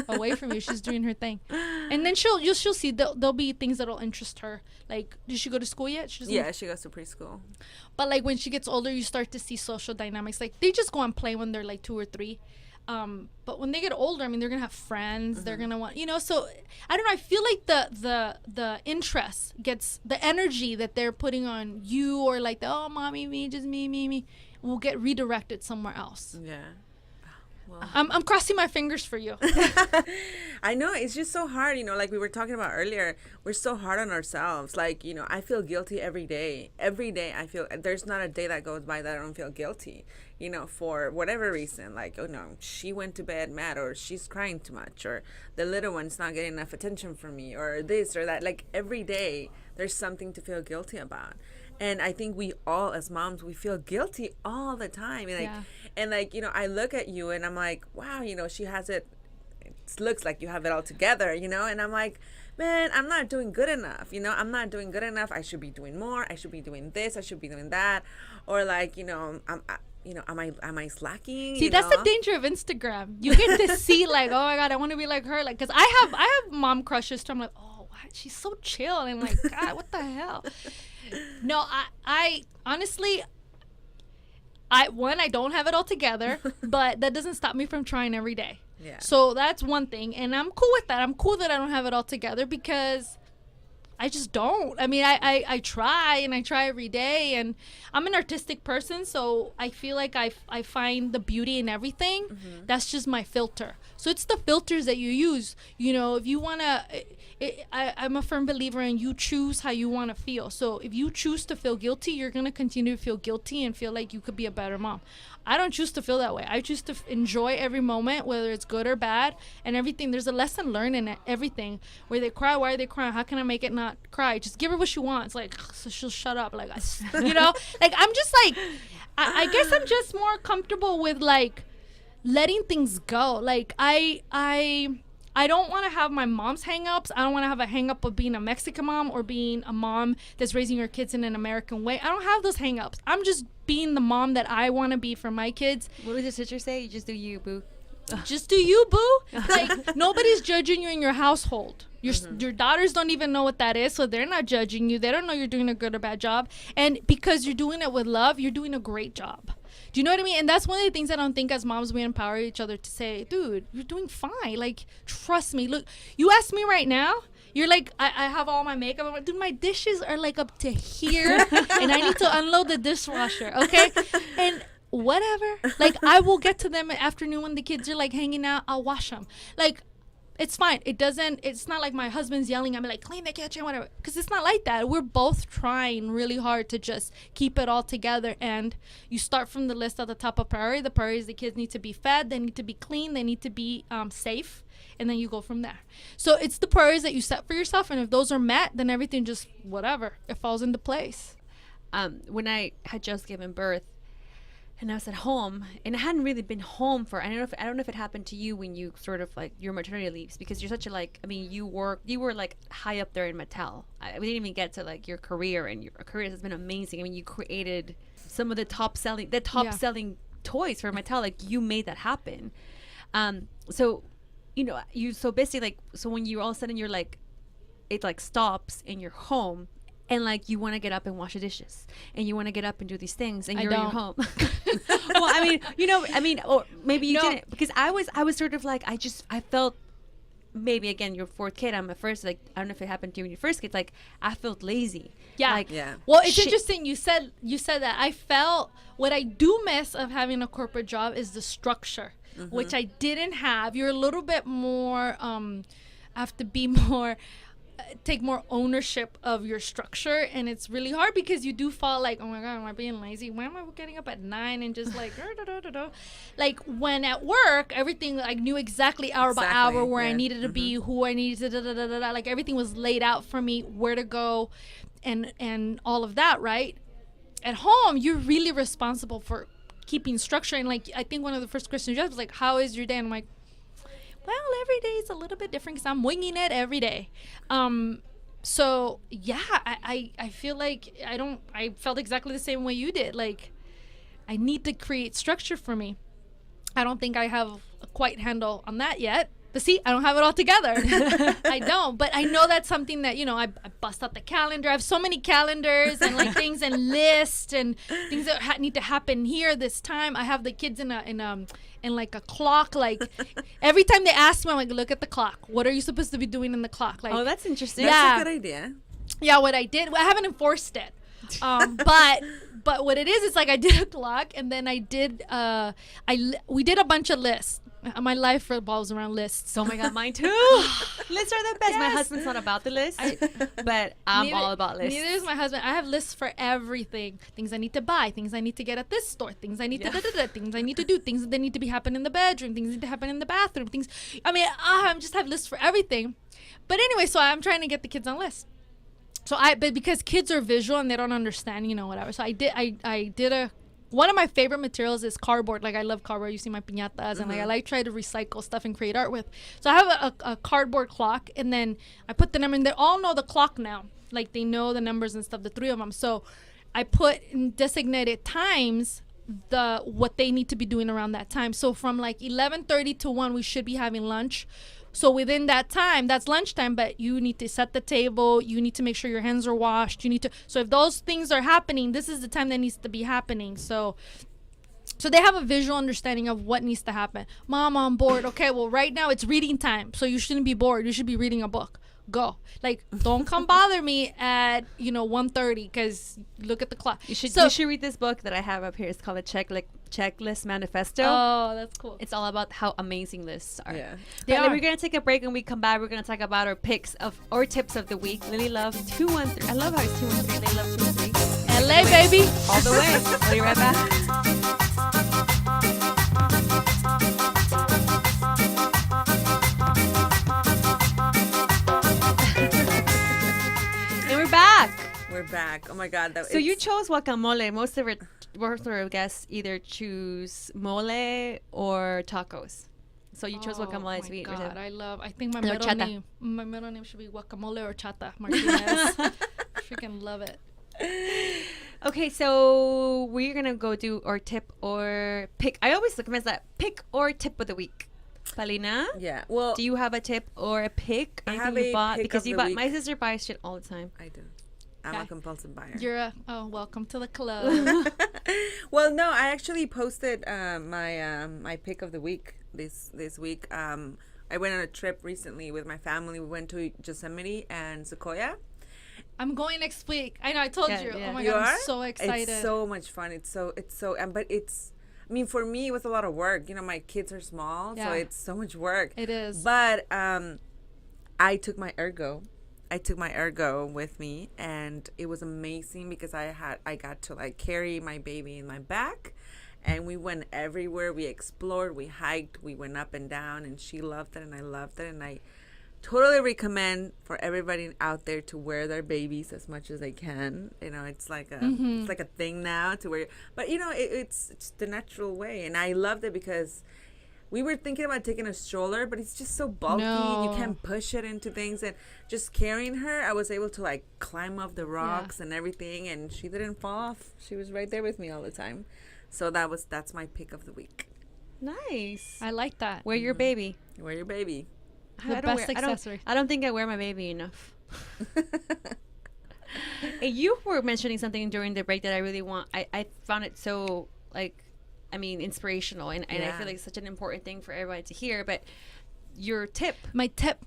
away from you. She's doing her thing. And then she'll see there'll be things that'll interest her. Like, did she go to school yet? She goes to preschool. But like when she gets older, you start to see social dynamics. Like, they just go and play when they're like 2 or 3. But when they get older, I mean, they're gonna have friends. They're gonna want, you know. So I don't know. I feel like the interest gets, the energy that they're putting on you, or like the, oh, mommy, me, just me, will get redirected somewhere else. Yeah. Well, I'm crossing my fingers for you. I know, it's just so hard, you know, like we were talking about earlier. We're so hard on ourselves. Like, you know, I feel guilty every day. Every day I feel, there's not a day that goes by that I don't feel guilty, you know, for whatever reason. Like, oh no, she went to bed mad, or she's crying too much, or the little one's not getting enough attention from me, or this or that. Like, every day there's something to feel guilty about. And I think we all, as moms, we feel guilty all the time. And like, and like, you know, I look at you and I'm like, wow, you know, she has it looks like you have it all together, you know. And I'm like, man, I'm not doing good enough, you know. I'm not doing good enough. I should be doing more. I should be doing this. I should be doing that. Or like, you know, am I slacking? See, that's the danger of Instagram. You get to see like, oh my God, I want to be like her. Like, because I have mom crushes too. I'm like, oh, what? She's so chill. And I'm like, God, what the hell? No, I honestly, I don't have it all together, but that doesn't stop me from trying every day. Yeah. So that's one thing, and I'm cool with that. I'm cool that I don't have it all together, because just don't. I mean, I try, and I try every day, and I'm an artistic person, so I feel like I find the beauty in everything. That's just my filter. So it's the filters that you use. You know, if you want to, I'm a firm believer in you choose how you want to feel. So if you choose to feel guilty, you're going to continue to feel guilty and feel like you could be a better mom. I don't choose to feel that way. I choose to enjoy every moment, whether it's good or bad, and everything. There's a lesson learned in everything. Where they cry, why are they crying? How can I make it not cry? Just give her what she wants. Like, so she'll shut up. Like, you know, like I'm just like, I guess I'm just more comfortable with like letting things go. Like I don't want to have my mom's hang-ups. I don't want to have a hang-up of being a Mexican mom or being a mom that's raising her kids in an American way. I don't have those hang-ups. I'm just being the mom that I want to be for my kids. What does your sister say? You just do you, boo. Just do you, boo. Like, nobody's judging you in your household. Your daughters don't even know what that is, so they're not judging you. They don't know you're doing a good or bad job. And because you're doing it with love, you're doing a great job. Do you know what I mean? And that's one of the things I don't think as moms we empower each other to say, dude, you're doing fine. Like, trust me. Look, you ask me right now, you're like, I have all my makeup. I'm like, dude, my dishes are like up to here, and I need to unload the dishwasher, okay? And whatever. Like, I will get to them at afternoon when the kids are like hanging out. I'll wash them. Like, it's fine. It's not like my husband's yelling at me like, clean the kitchen, whatever. Because it's not like that. We're both trying really hard to just keep it all together. And you start from the list at the top of priority. The priority is the kids need to be fed. They need to be clean. They need to be safe. And then you go from there. So it's the priorities that you set for yourself. And if those are met, then everything just, whatever, it falls into place. When I had just given birth, and I was at home, and I hadn't really been home for, I don't know if it happened to you when you sort of like your maternity leaves, because you're such a like, I mean, you were like high up there in Mattel. We didn't even get to like your career, and your career has been amazing. I mean, you created some of the top selling toys for Mattel. Like, you made that happen. So, you know, so basically like, so when you all of a sudden you're like, it like stops and you're home. And like, you want to get up and wash the dishes, and you want to get up and do these things, and you're in your home. Well, I mean, or maybe you didn't, because I was sort of like, I felt, maybe again, your fourth kid, I'm at first, like, I don't know if it happened to you when your first kid, like, I felt lazy. Yeah. Like, Yeah. Well, it's interesting. You said that. I felt what I do miss of having a corporate job is the structure, which I didn't have. You're a little bit more, have to be more, take more ownership of your structure, and it's really hard because you do fall like, oh my god, am I being lazy? Why am I getting up at 9 and just like like when at work everything, I knew exactly hour by hour where I needed to be, who I needed to like everything was laid out for me, where to go, and all of that, right? At home, you're really responsible for keeping structure. And like, I think one of the first questions you asked was like, how is your day? And I'm like, well, every day is a little bit different because I'm winging it every day. So yeah, I feel like I felt exactly the same way you did. Like, I need to create structure for me. I don't think I have a quite handle on that yet. But see, I don't have it all together. I don't. But I know that's something that, you know, I bust out the calendar. I have so many calendars and like things and lists and things that need to happen here this time. I have the kids in like a clock. Like, every time they ask me, I'm like, look at the clock. What are you supposed to be doing in the clock? Like, oh, that's interesting. That's a good idea. Yeah, what I did, I haven't enforced it. But what it is, it's like I did a clock, and then I did we did a bunch of lists. My life revolves around lists. Oh my god, mine too. Lists are the best. Yes. My husband's not about the list, but I'm all about lists. Neither is my husband. I have lists for everything. Things I need to buy, things I need to get at this store, things I need to things I need to do, things that need to be happen in the bedroom, things need to happen in the bathroom, things. I mean, I just have lists for everything. But anyway, so I'm trying to get the kids on lists. But because kids are visual and they don't understand, you know, whatever. So I did one of my favorite materials is cardboard. Like, I love cardboard. You see my piñatas, and like, I like try to recycle stuff and create art with. So I have a cardboard clock, and then I put the number, and they all know the clock now. Like, they know the numbers and stuff, the 3 of them. So I put in designated times what they need to be doing around that time. So from like 11:30 to 1, we should be having lunch. So within that time, that's lunchtime, but you need to set the table. You need to make sure your hands are washed. So if those things are happening, this is the time that needs to be happening. So they have a visual understanding of what needs to happen. Mom, on board. Okay, well, right now it's reading time. So you shouldn't be bored. You should be reading a book. go. Like, don't come bother me at 1:30 because look at the clock. You should read this book that I have up here. It's called the Checklist Manifesto. Oh, that's cool. It's all about how amazing lists are. Yeah. But we're gonna take a break, and we come back. We're gonna talk about our picks or tips of the week. Lily loves 213. I love how it's 213. Lily loves 213. LA, baby. All the way. We'll be right back. And we're back. We're back. Oh my God. So you chose guacamole. Most of our guests either choose mole or tacos. So you chose guacamole to eat. Oh my God, I think my Or middle name should be guacamole or chata Martinez. Freaking love it. Okay, so we're gonna go do our tip or pick. I always recommend that pick or tip of the week. Paulina, Yeah. Well, do you have a tip or a pick? I Anything have you a bought? pick Because of you the bought. week. My sister buys shit all the time. I do. I'm Okay. a compulsive buyer. You're welcome to the club. Well, no, I actually posted my pick of the week this week. I went on a trip recently with my family. We went to Yosemite and Sequoia. I'm going next week. I know. I told Yeah, you. yeah. Oh my You God, are? I'm so excited. It's so much fun. But I mean, for me, it was a lot of work. My kids are small, so Yeah. it's so much work. It is. But I took my Ergo. With me, and it was amazing because I got to like carry my baby in my back, and we went everywhere. We explored, we hiked, we went up and down, and she loved it and I loved it, and I totally recommend for everybody out there to wear their babies as much as they can. It's like a thing now to wear, but it's the natural way, and I loved it because we were thinking about taking a stroller, but it's just so bulky. No. You can't push it into things. And just carrying her, I was able to like climb up the rocks and everything. And she didn't fall off. She was right there with me all the time. So that's my pick of the week. Nice. I like that. Wear your baby. Wear your baby. The best accessory. I don't think I wear my baby enough. Hey, you were mentioning something during the break that I really want. I found it so inspirational, and I feel like it's such an important thing for everybody to hear. But your tip. My tip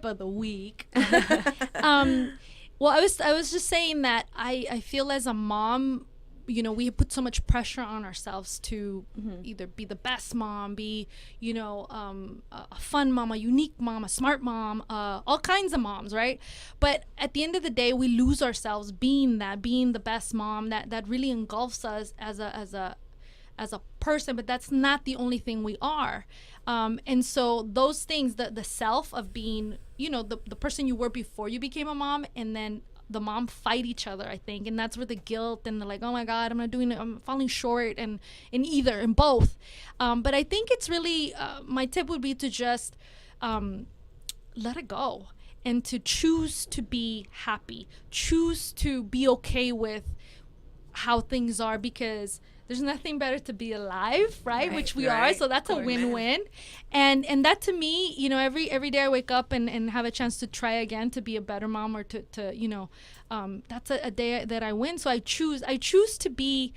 of the week. Well, I was just saying that I feel as a mom, we put so much pressure on ourselves to either be the best mom, be a fun mom, a unique mom, a smart mom, all kinds of moms, right? But at the end of the day, we lose ourselves being the best mom. That really engulfs us as a person, but that's not the only thing we are. And so those things, the self of being, the person you were before you became a mom, and then the mom fight each other, I think. And that's where the guilt and the like, oh my God, I'm falling short, and in both. But I think it's really, my tip would be to just let it go and to choose to be happy, choose to be okay with how things are, because there's nothing better to be alive, right? Which we are. So that's a win-win. And that to me, every day I wake up and have a chance to try again to be a better mom, or to that's a day that I win. So I choose to be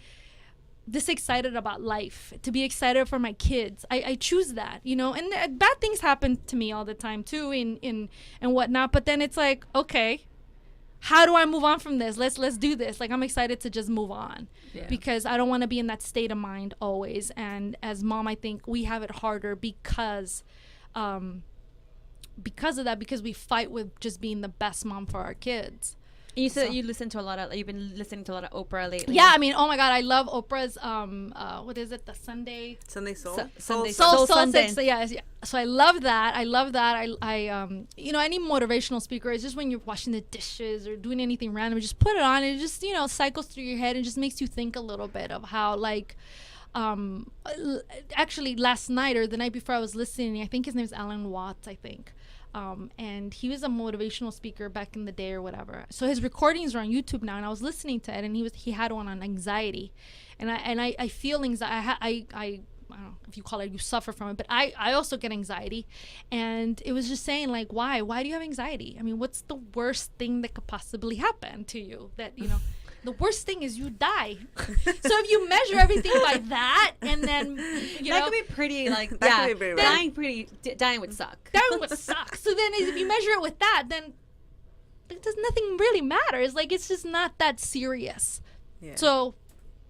this excited about life, to be excited for my kids. I choose that, and bad things happen to me all the time too, and whatnot. But then it's like, okay, how do I move on from this? Let's do this. Like, I'm excited to just move on, because I don't want to be in that state of mind always. And as mom, I think we have it harder because of that, because we fight with just being the best mom for our kids. You said you listen to a lot of. You've been listening to a lot of Oprah lately. Yeah, I mean, oh my God, I love Oprah's what is it? The Sunday Soul. Soul Sunday. Six. So yeah. So I love that. I any motivational speaker is just when you're washing the dishes or doing anything random, just put it on, and it just cycles through your head and just makes you think a little bit of how actually last night or the night before I was listening. I think his name is Alan Watts. I think. And he was a motivational speaker back in the day or whatever. So his recordings are on YouTube now, and I was listening to it, and he had one on anxiety, and I feel anxiety. I don't know if you call it, you suffer from it, but I also get anxiety, and it was just saying like, why do you have anxiety? I mean, what's the worst thing that could possibly happen to you that the worst thing is you die. So if you measure everything by that, and then that could be pretty like dying would suck. Dying would suck. So then if you measure it with that, then nothing really matters. Like, it's just not that serious. Yeah. So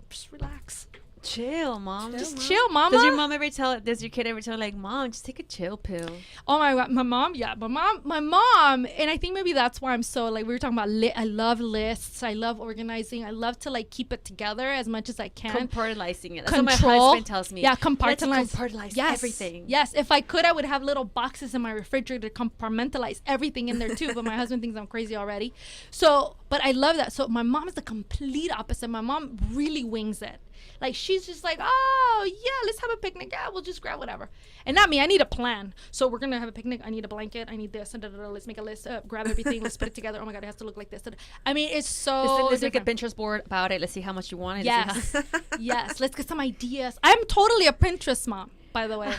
just relax. Chill, mom. Chill, mama. Does your kid ever tell, like, mom, just take a chill pill? Oh my God, my mom, and I think maybe that's why I'm so, like, we were talking about I love lists, I love organizing, I love to, like, keep it together as much as I can. Compartmentalizing it. That's what my husband tells me. Yeah, compartmentalize everything. Yes, if I could, I would have little boxes in my refrigerator to compartmentalize everything in there too, but my husband thinks I'm crazy already. So, but I love that. So my mom is the complete opposite. My mom really wings it. Like, she's just like, oh, yeah, let's have a picnic. Yeah, we'll just grab whatever. And not me. I need a plan. So we're going to have a picnic. I need a blanket. I need this. Let's make a list. Grab everything. Let's put it together. Oh, my God, it has to look like this. I mean, it's so Let's make a Pinterest board about it. Let's see how much you want it. Yes. Yes. Let's get some ideas. I'm totally a Pinterest mom, by the way.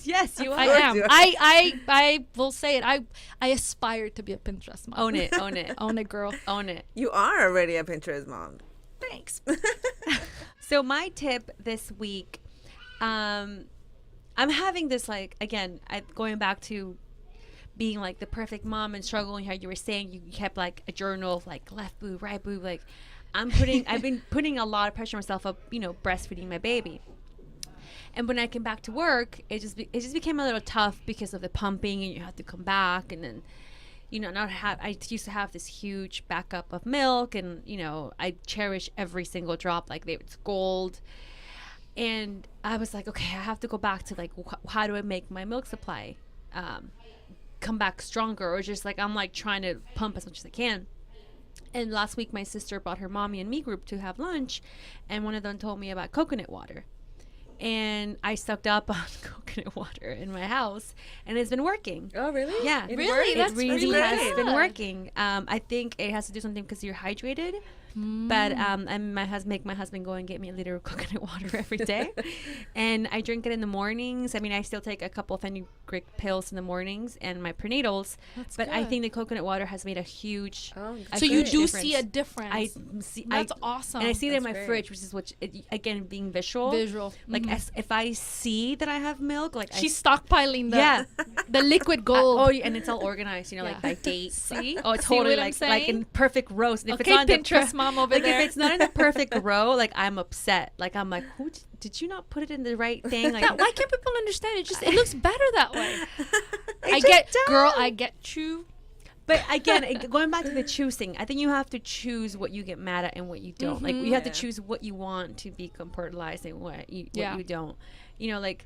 Yes, you are. I am. I will say it. I aspire to be a Pinterest mom. Own it. Own it, girl. Own it. You are already a Pinterest mom. Thanks. So my tip this week, I'm having this, like, again, going back to being like the perfect mom and struggling, how you were saying you kept like a journal of like left boob, right boob. Like I've been putting a lot of pressure on myself of, breastfeeding my baby. And when I came back to work, it just became a little tough because of the pumping, and you have to come back, and then I used to have this huge backup of milk, and I cherish every single drop like it's gold. And I was like, okay, I have to go back to like how do I make my milk supply come back stronger, or just like I'm like trying to pump as much as I can. And last week my sister brought her mommy and me group to have lunch, and one of them told me about coconut water. And I stocked up on coconut water in my house, and it's been working. Oh, really? Yeah. Really? It really has been working. I think it has to do something because you're hydrated. But I make my husband go and get me a liter of coconut water every day. And I drink it in the mornings. I mean, I still take a couple of fenugreek pills in the mornings and my prenatals. But good. I think the coconut water has made a huge so you do see a difference. That's awesome. And I see it in my fridge, which is again, being visual. Like if I see that I have milk, like she's stockpiling the liquid gold. And it's all organized, like by date. See? Oh, totally like in perfect rows. And if it's not Pinterest mom over there. If it's not in the perfect row, like I'm upset. Like I'm like, did you not put it in the right thing? Like, why can't people understand it? It looks better that way. I get you. But again, going back to the choosing, I think you have to choose what you get mad at and what you don't. Like you have to choose what you want to be compartmentalized and what you don't. Like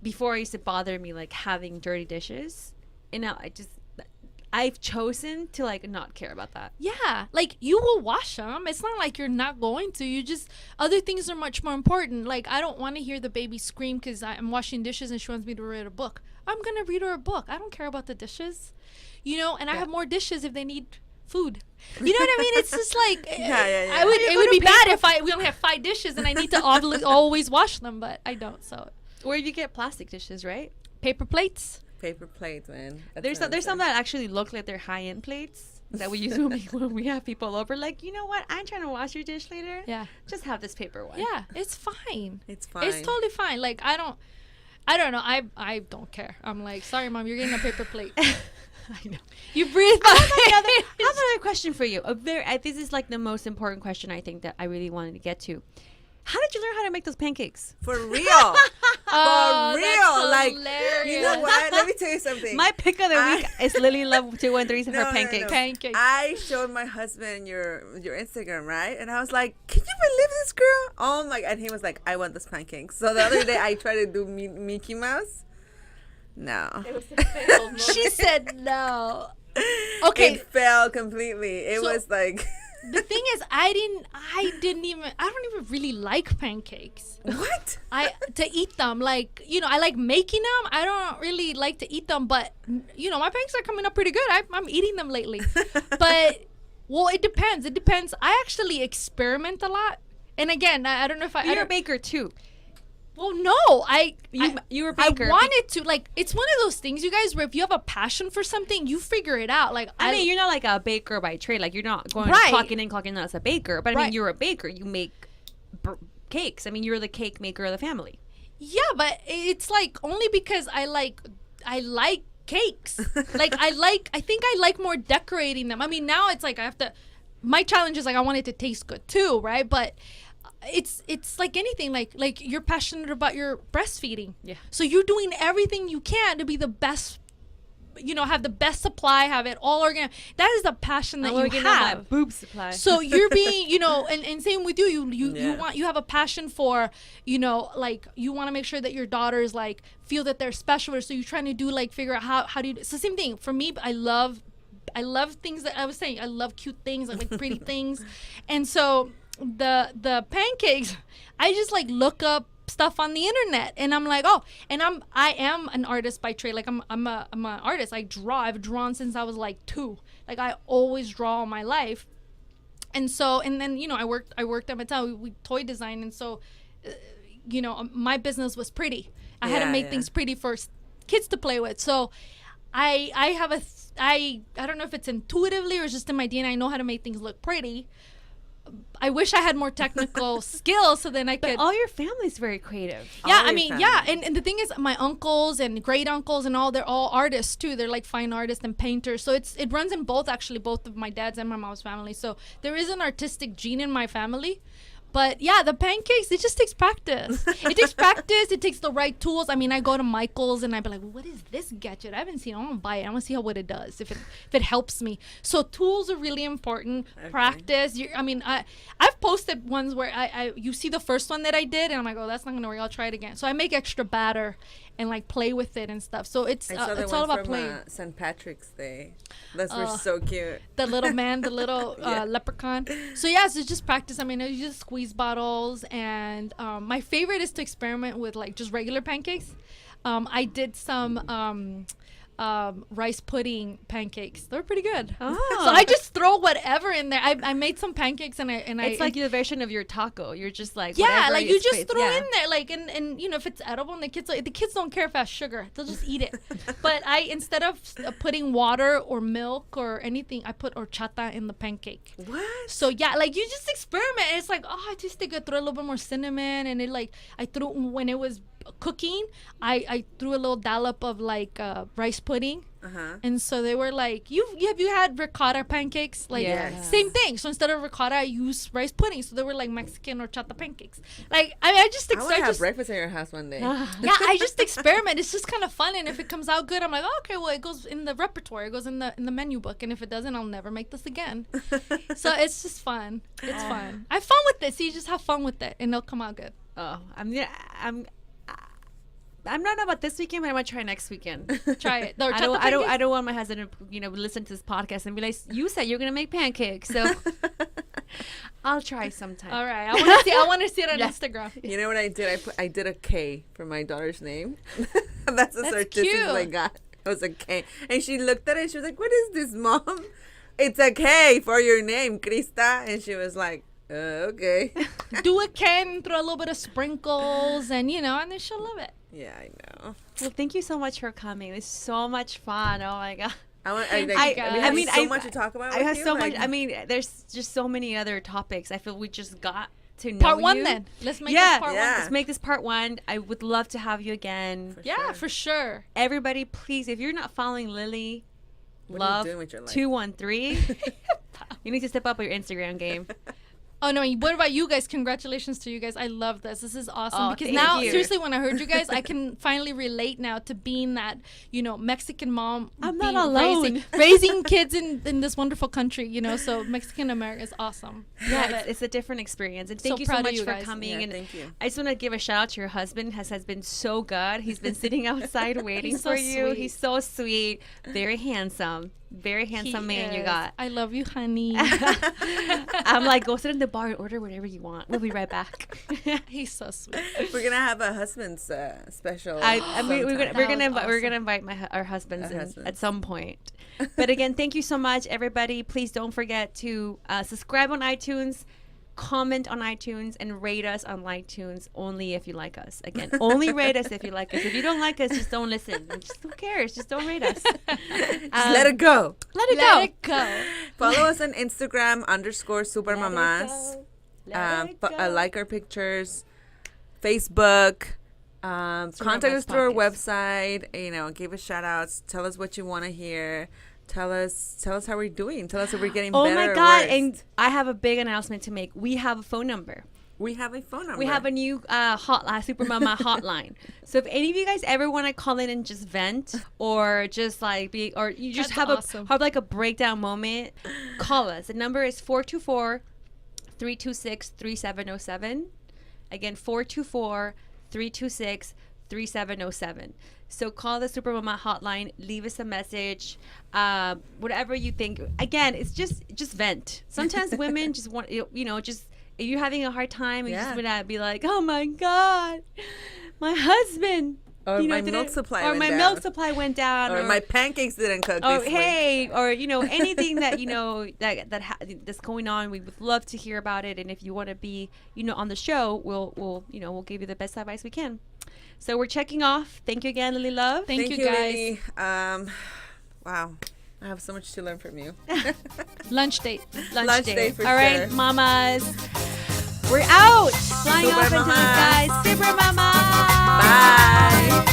before, it used to bother me like having dirty dishes, and now I've chosen to like not care about that. Yeah, like you will wash them. It's not like you're not going to. You just, other things are much more important. Like I don't want to hear the baby scream because I'm washing dishes and she wants me to read a book. I'm gonna read her a book. I don't care about the dishes, and I have more dishes if they need food. You know what I mean? It's just like it would be bad if we only have 5 dishes and I need to always wash them, but I don't. So or you get plastic dishes, right? Paper plates. Paper plates, man. There's some that actually look like they're high-end plates that we use when we have people over. Like, you know what? I'm trying to wash your dish later. Yeah. Just have this paper one. Yeah, it's fine. It's fine. It's totally fine. Like, I don't know. I don't care. I'm like, sorry, Mom, you're getting a paper plate. I know. You breathe. I have another question for you. This is like the most important question I think that I really wanted to get to. How did you learn how to make those pancakes? For real. For real. Like, hilarious. you know what? Let me tell you something. My pick of the week is Lily Love 213's her pancakes. Pancakes. I showed my husband your Instagram, right? And I was like, can you believe this girl? Oh my God. And he was like, I want those pancakes. So the other day I tried to do Mickey Mouse. No. It was a fail moment. She said no. Okay. It fell completely. It was like... The thing is, I don't even really like pancakes. What? To eat them, like, I like making them. I don't really like to eat them, but, my pancakes are coming up pretty good. I'm eating them lately. But, well, it depends. It depends. I actually experiment a lot. And again, I don't know if You're a baker too. Well, no, You were a baker. I wanted to, like, it's one of those things, you guys, where if you have a passion for something, you figure it out. Like, I mean, you're not like a baker by trade. Like, you're not going Right. clocking in, clocking out as a baker. But I mean, Right. you're a baker. You make cakes. I mean, you're the cake maker of the family. yeah, but it's like only because I like cakes. Like, I think I like more decorating them. I mean, now it's like my challenge is like I want it to taste good too, right? But it's like anything, like you're passionate about your breastfeeding. Yeah. So you're doing everything you can to be the best, have the best supply, have it all organic. That is the passion that you have. Boob supply. So you're being, and same with you you have a passion for, like you want to make sure that your daughters like feel that they're special. So you're trying to do like figure out how do you, it's the same thing for me. I love things that I was saying. I love cute things. I like pretty things. And so the pancakes, I just like look up stuff on the internet and I'm like, oh, and I am an artist by trade. Like I'm an artist. I've drawn since I was like 2. Like I always draw all my life. And so, and then, I worked at Mattel. We toy design. And so, my business was pretty. I had to make things pretty for kids to play with. So I don't know if it's intuitively or just in my DNA. I know how to make things look pretty. I wish I had more technical skills so then I could. But all your family's very creative. Yeah, I mean, yeah. And the thing is, my uncles and great uncles and all, they're all artists too. They're like fine artists and painters. So it runs in both of my dad's and my mom's family. So there is an artistic gene in my family. But yeah, the pancakes, it just takes practice. It takes practice. It takes the right tools. I mean, I go to Michael's and I'd be like, what is this gadget? I haven't seen it. I want to buy it. I want to see what it does, if it helps me. So tools are really important. Okay. Practice. I've posted ones where you see the first one that I did and I'm like, oh, that's not going to work. I'll try it again. So I make extra batter and like play with it and stuff. So it's all about playing. St. Patrick's Day. Those were so cute. The little man, the little leprechaun. So yeah, so just practice. I mean, I use squeeze bottles, and my favorite is to experiment with like just regular pancakes. I did some rice pudding pancakes. They're pretty good. Oh. So I just throw whatever in there. I made some pancakes and it's like the version of your taco. You're just like, yeah, like you just throw in there, like and if it's edible, and the kids don't care if it has sugar, they'll just eat it. But instead of putting water or milk or anything, I put horchata in the pancake. What? So yeah, like you just experiment. It's like, oh, I just think I throw a little bit more cinnamon, and I threw when it was cooking, I threw a little dollop of like rice pudding, and so they were like, have you had ricotta pancakes? Like same thing. So instead of ricotta, I use rice pudding. So they were like Mexican horchata pancakes. Like I want to have breakfast at your house one day. Yeah, I just experiment. It's just kind of fun, and if it comes out good, I'm like, oh, okay, well, it goes in the repertoire. It goes in the menu book, and if it doesn't, I'll never make this again. So it's just fun. It's fun. I have fun with it. So you just have fun with it, and it'll come out good. Oh, I'm not about this weekend, but I want to try next weekend. Try it. I don't want my husband to listen to this podcast and be like, you said you're gonna make pancakes, so I'll try sometime. All right, I want to see it on Instagram. You know what I did? I did a K for my daughter's name. That's the certificate I got. It was a K, and she looked at it. And she was like, "What is this, Mom? It's a K for your name, Krista." And she was like, "Okay." Do a K, throw a little bit of sprinkles, and and then she'll love it. Yeah, I know. Well, thank you so much for coming. It was so much fun. Oh my god. We have so much to talk about. I have so much. I mean, there's just so many other topics. I feel we just got to know part one. You. Then let's make this part one. Let's make this part one. I would love to have you again. For sure. Everybody, please, if you're not following Lily, Love 213, you need to step up your Instagram game. Oh, no. What about you guys? Congratulations to you guys. I love this. This is awesome. Oh, because now, seriously, when I heard you guys, I can finally relate now to being that, Mexican mom. I'm not alone. Raising kids in this wonderful country, so Mexican America is awesome. Yeah, it's a different experience. And thank you so much for coming. Yeah, and thank you. I just want to give a shout out to your husband. Has been so good. He's been sitting outside waiting for you. Sweet. He's so sweet. Very handsome. Very handsome man you got. I love you, honey. I'm like, go sit in the bar and order whatever you want. We'll be right back. He's so sweet. We're gonna have a husband's special. We're gonna invite our husbands at some point. But again, thank you so much, everybody. Please don't forget to subscribe on iTunes. comment on iTunes, and rate us on iTunes only if you like us. Again, only rate us if you like us. If you don't like us, just don't listen. Just who cares? Just don't rate us. Just let it go. Let it Let go. it go. Follow us on Instagram _Super Mamás. Like our pictures. Facebook. Contact us through our website. Give us shout outs. Tell us what you want to hear. Tell us how we're doing. Tell us if we're getting better. Oh my or God! worse. And I have a big announcement to make. We have a phone number. We have a phone number. We have a new hotline, Super Mama hotline. So if any of you guys ever want to call in and just vent, or just like or you just That's have awesome. have like a breakdown moment, call us. The number is 424-326-3707. Again, 424-326-3707. So call the Super Mama hotline, leave us a message, whatever you think. Again, it's just vent. Sometimes women just want, just if you're having a hard time, you just want to be like, oh my God, my husband. Or my milk supply went down. Milk supply went down. Or my pancakes didn't cook Oh, this hey, or anything that that's going on, we would love to hear about it. And if you want to be, on the show, we'll give you the best advice we can. So we're checking off. Thank you again, Lily Love. Thank you, guys. Lily. Wow, I have so much to learn from you. Lunch date. Lunch date for All right, sure. mamas. We're out. Flying Super off into the Mamas. skies. Super Mama. Bye.